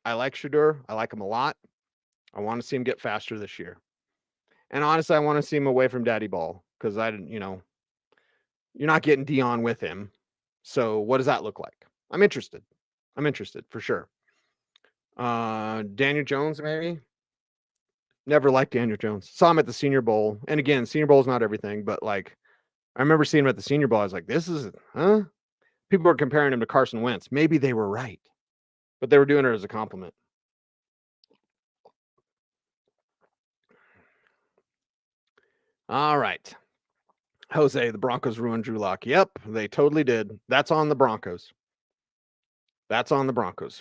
S1: I like Shadur. I like him a lot. I want to see him get faster this year. And honestly, I want to see him away from Daddy Ball because you're not getting Dion with him. So what does that look like? I'm interested for sure. Daniel Jones, maybe. Never liked Daniel Jones. Saw him at the Senior Bowl. And again, Senior Bowl is not everything, but like, I remember seeing him at the Senior Bowl. I was like, People were comparing him to Carson Wentz. Maybe they were right, but they were doing it as a compliment. All right. Jose, the Broncos ruined Drew Lock. Yep, they totally did. That's on the Broncos.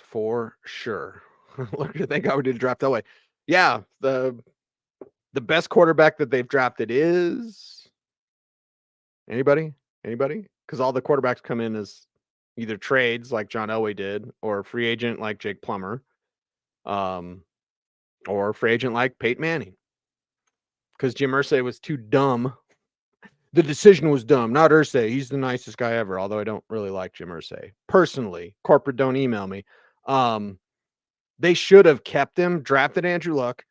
S1: For sure. Look, you think I would do the draft that way? Yeah, the best quarterback that they've drafted is anybody? Because all the quarterbacks come in as either trades like John Elway did, or free agent like Jake Plummer, or free agent like Peyton Manning. Because Jim Irsay was too dumb. The decision was dumb, not Irsay. He's the nicest guy ever, although I don't really like Jim Irsay. Personally, corporate, don't email me. They should have kept him, drafted Andrew Luck.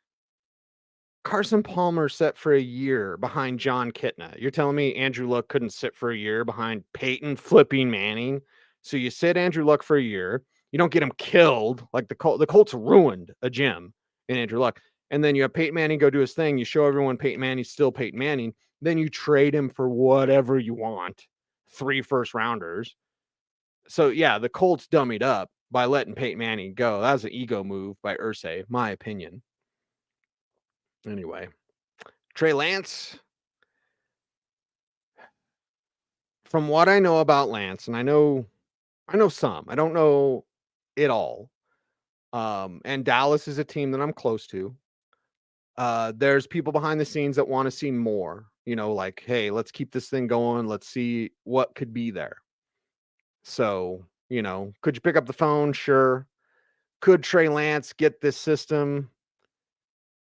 S1: Carson Palmer set for a year behind John Kitna. You're telling me Andrew Luck couldn't sit for a year behind Peyton flipping Manning? So you sit Andrew Luck for a year. You don't get him killed. Like the Colts ruined a gem in Andrew Luck. And then you have Peyton Manning go do his thing. You show everyone Peyton Manning's still Peyton Manning. Then you trade him for whatever you want. 3 first-rounders. So, yeah, the Colts dummied up by letting Peyton Manning go. That was an ego move by Irsay, my opinion. Anyway, Trey Lance. From what I know about Lance, and I know some. I don't know it all. And Dallas is a team that I'm close to. There's people behind the scenes that want to see more. Like, hey, let's keep this thing going. Let's see what could be there. So, could you pick up the phone? Sure. Could Trey Lance get this system?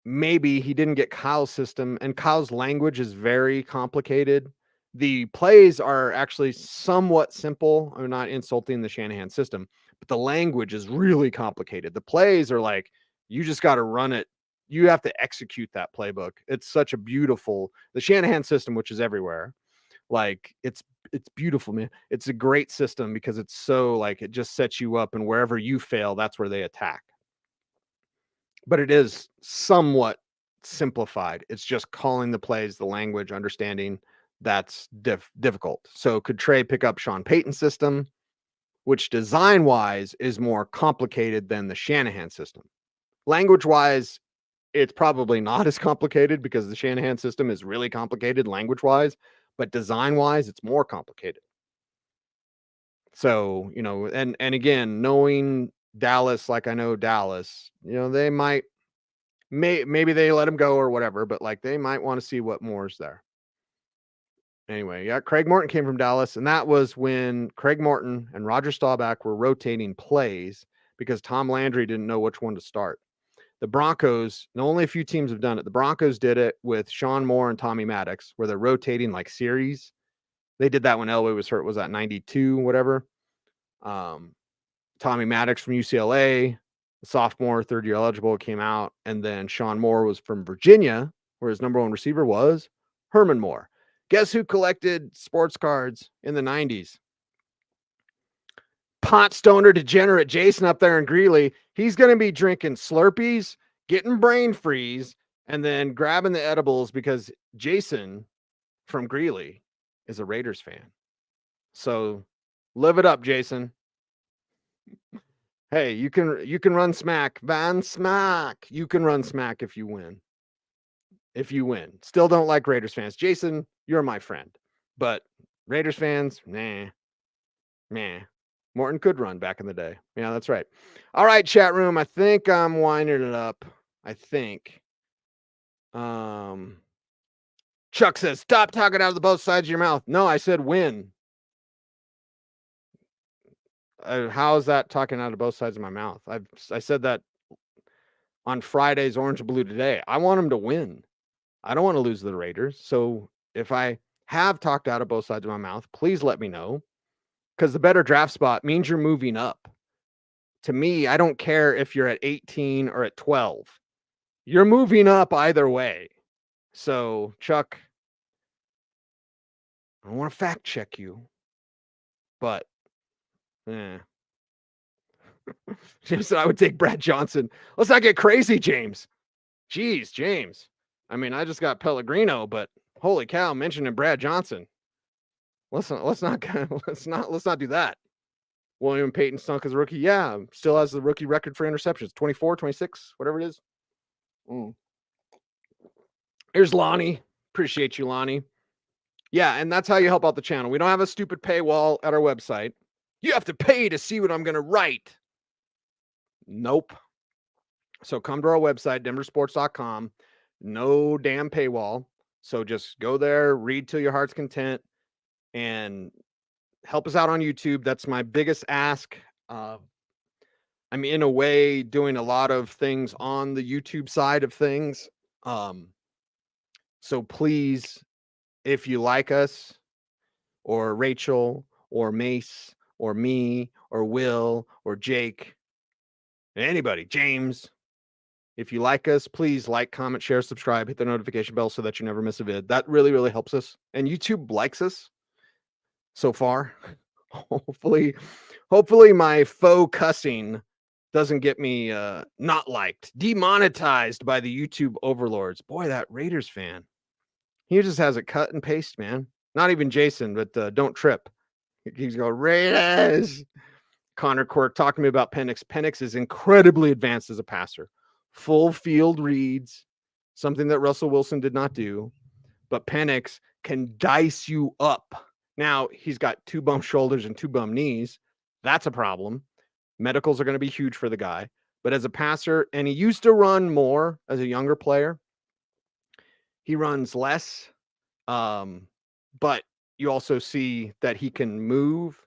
S1: Maybe. He didn't get Kyle's system, and Kyle's language is very complicated. The plays are actually somewhat simple. I'm not insulting the Shanahan system, but the language is really complicated. The plays are like, you just got to run it. You have to execute that playbook. It's such a beautiful, the Shanahan system, which is everywhere. Like it's beautiful, man. It's a great system because it's so like, it just sets you up, and wherever you fail, that's where they attack. But it is somewhat simplified. It's just calling the plays, the language, understanding that's difficult. So could Trey pick up Sean Payton's system, which design-wise is more complicated than the Shanahan system? Language-wise, it's probably not as complicated because the Shanahan system is really complicated language-wise, but design-wise, it's more complicated. So, and again, knowing Dallas like I know Dallas, they maybe they let him go or whatever, but like they might want to see what more is there. Anyway, yeah, Craig Morton came from Dallas, and that was when Craig Morton and Roger Staubach were rotating plays because Tom Landry didn't know which one to start. The Broncos, only a few teams have done it. The Broncos did it with Sean Moore and Tommy Maddox, where they're rotating like series. They did that when Elway was hurt. Was that 92, whatever? Tommy Maddox from UCLA, sophomore, third year eligible, came out. And then Sean Moore was from Virginia, where his number one receiver was Herman Moore. Guess who collected sports cards in the 90s? Pot stoner degenerate Jason up there in Greeley. He's going to be drinking Slurpees, getting brain freeze, and then grabbing the edibles because Jason from Greeley is a Raiders fan. So live it up, Jason. Hey, you can run smack, Van Smack. You can run smack if you win. If you win. Still don't like Raiders fans. Jason, you're my friend. But Raiders fans, nah. Morton could run back in the day. Yeah, that's right. All right, chat room. I think I'm winding it up. I think. Chuck says, stop talking out of the both sides of your mouth. No, I said win. How is that talking out of both sides of my mouth? I said that on Friday's Orange and Blue Today. I want them to win. I don't want to lose to the Raiders. So if I have talked out of both sides of my mouth, please let me know. Because the better draft spot means you're moving up. To me, I don't care if you're at 18 or at 12. You're moving up either way. So, Chuck, I don't want to fact check you, but James said I would take Brad Johnson. Let's not get crazy, James. Jeez, James. I mean, I just got Pellegrino, but holy cow, mentioning Brad Johnson. Let's not do that. William Payton stunk as a rookie. Yeah, still has the rookie record for interceptions. 24, 26, whatever it is. Here's Lonnie. Appreciate you, Lonnie. Yeah, and that's how you help out the channel. We don't have a stupid paywall at our website. You have to pay to see what I'm going to write. Nope. So come to our website, denversports.com. No damn paywall. So just go there, read till your heart's content, and help us out on YouTube. That's my biggest ask. I'm in a way doing a lot of things on the YouTube side of things. So please, if you like us, or Rachel, or Mace, or me, or Will, or Jake, anybody, James, if you like us, please like, comment, share, subscribe, hit the notification bell so that you never miss a vid. That really, really helps us. And YouTube likes us so far. Hopefully my faux cussing doesn't get me not liked, demonetized by the YouTube overlords. Boy, that Raiders fan. He just has it cut and paste, man. Not even Jason, but don't trip. He's going, Raiders. Connor Quirk talking to me about Penix. Penix is incredibly advanced as a passer. Full field reads, something that Russell Wilson did not do. But Penix can dice you up. Now, he's got 2 bum shoulders and 2 bum knees. That's a problem. Medicals are going to be huge for the guy. But as a passer, and he used to run more as a younger player, he runs less. But you also see that he can move.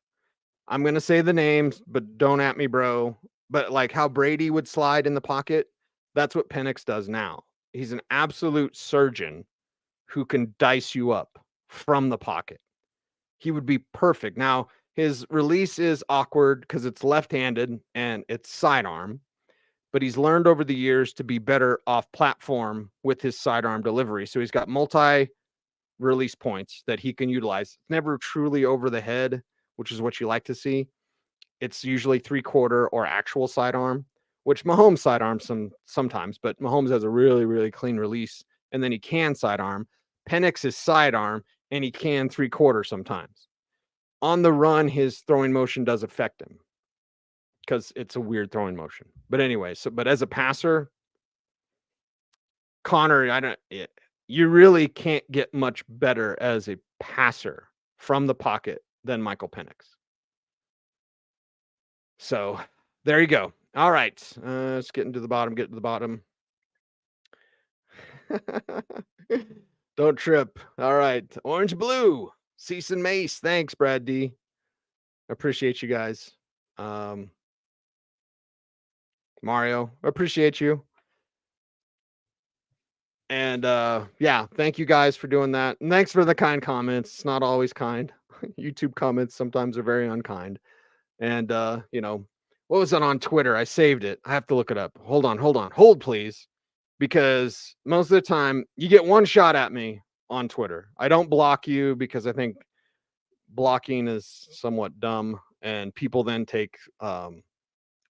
S1: I'm going to say the names, but don't at me, bro. But like how Brady would slide in the pocket, that's what Penix does now. He's an absolute surgeon who can dice you up from the pocket. He would be perfect. Now, his release is awkward because it's left-handed and it's sidearm, but he's learned over the years to be better off platform with his sidearm delivery. So he's got multi-release points that he can utilize. It's never truly over the head, which is what you like to see. It's usually 3/4 or actual sidearm, which Mahomes sidearms sometimes, but Mahomes has a really, really clean release, and then he can sidearm. Penix is sidearm, and he can 3/4 sometimes. On the run, his throwing motion does affect him because it's a weird throwing motion. But anyway, but as a passer, Connor, you really can't get much better as a passer from the pocket than Michael Penix. So there you go. All right. Let's get to the bottom. Don't trip. All right. Orange Blue. Cease and Mace. Thanks, Brad D. Appreciate you guys. Mario, appreciate you. And yeah, thank you guys for doing that. And thanks for the kind comments. It's not always kind. YouTube comments sometimes are very unkind. And what was it on Twitter? I saved it. I have to look it up. Hold on. Hold please. Because most of the time you get one shot at me on Twitter. I don't block you because I think blocking is somewhat dumb and people then take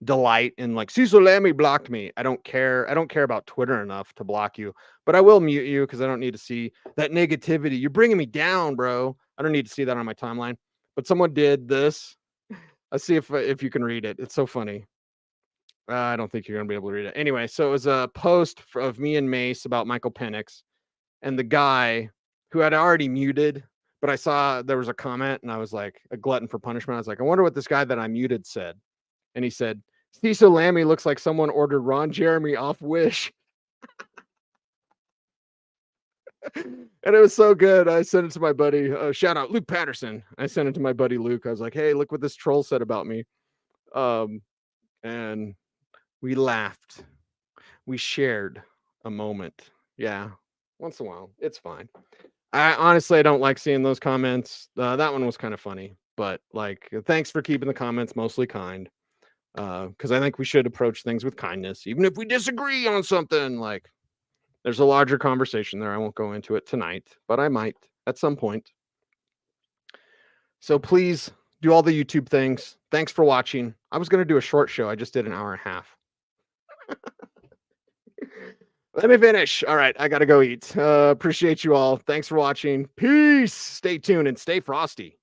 S1: delight in like Cecil Lammey blocked me. I don't care. I don't care about Twitter enough to block you, but I will mute you because I don't need to see that negativity. You're bringing me down, bro. I don't need to see that on my timeline. But someone did this. Let's see if you can read it. It's so funny. I don't think you're gonna be able to read it. Anyway, so it was a post of me and Mace about Michael Penix, and the guy who had already muted, but I saw there was a comment, and I was like a glutton for punishment. I was like, I wonder what this guy that I muted said, and he said, Cecil Lammey looks like someone ordered Ron Jeremy off Wish. And it was so good. I sent it to my buddy. Shout out Luke Patterson. I sent it to my buddy Luke. I was like, hey, look what this troll said about me. And we laughed. We shared a moment. Yeah. Once in a while. It's fine. I honestly don't like seeing those comments. That one was kind of funny. But like, thanks for keeping the comments mostly kind. Because I think we should approach things with kindness, even if we disagree on something. Like, there's a larger conversation there. I won't go into it tonight, but I might at some point. So please do all the YouTube things. Thanks for watching. I was going to do a short show. I just did an hour and a half. Let me finish. All right, I got to go eat. Appreciate you all. Thanks for watching. Peace. Stay tuned and stay frosty.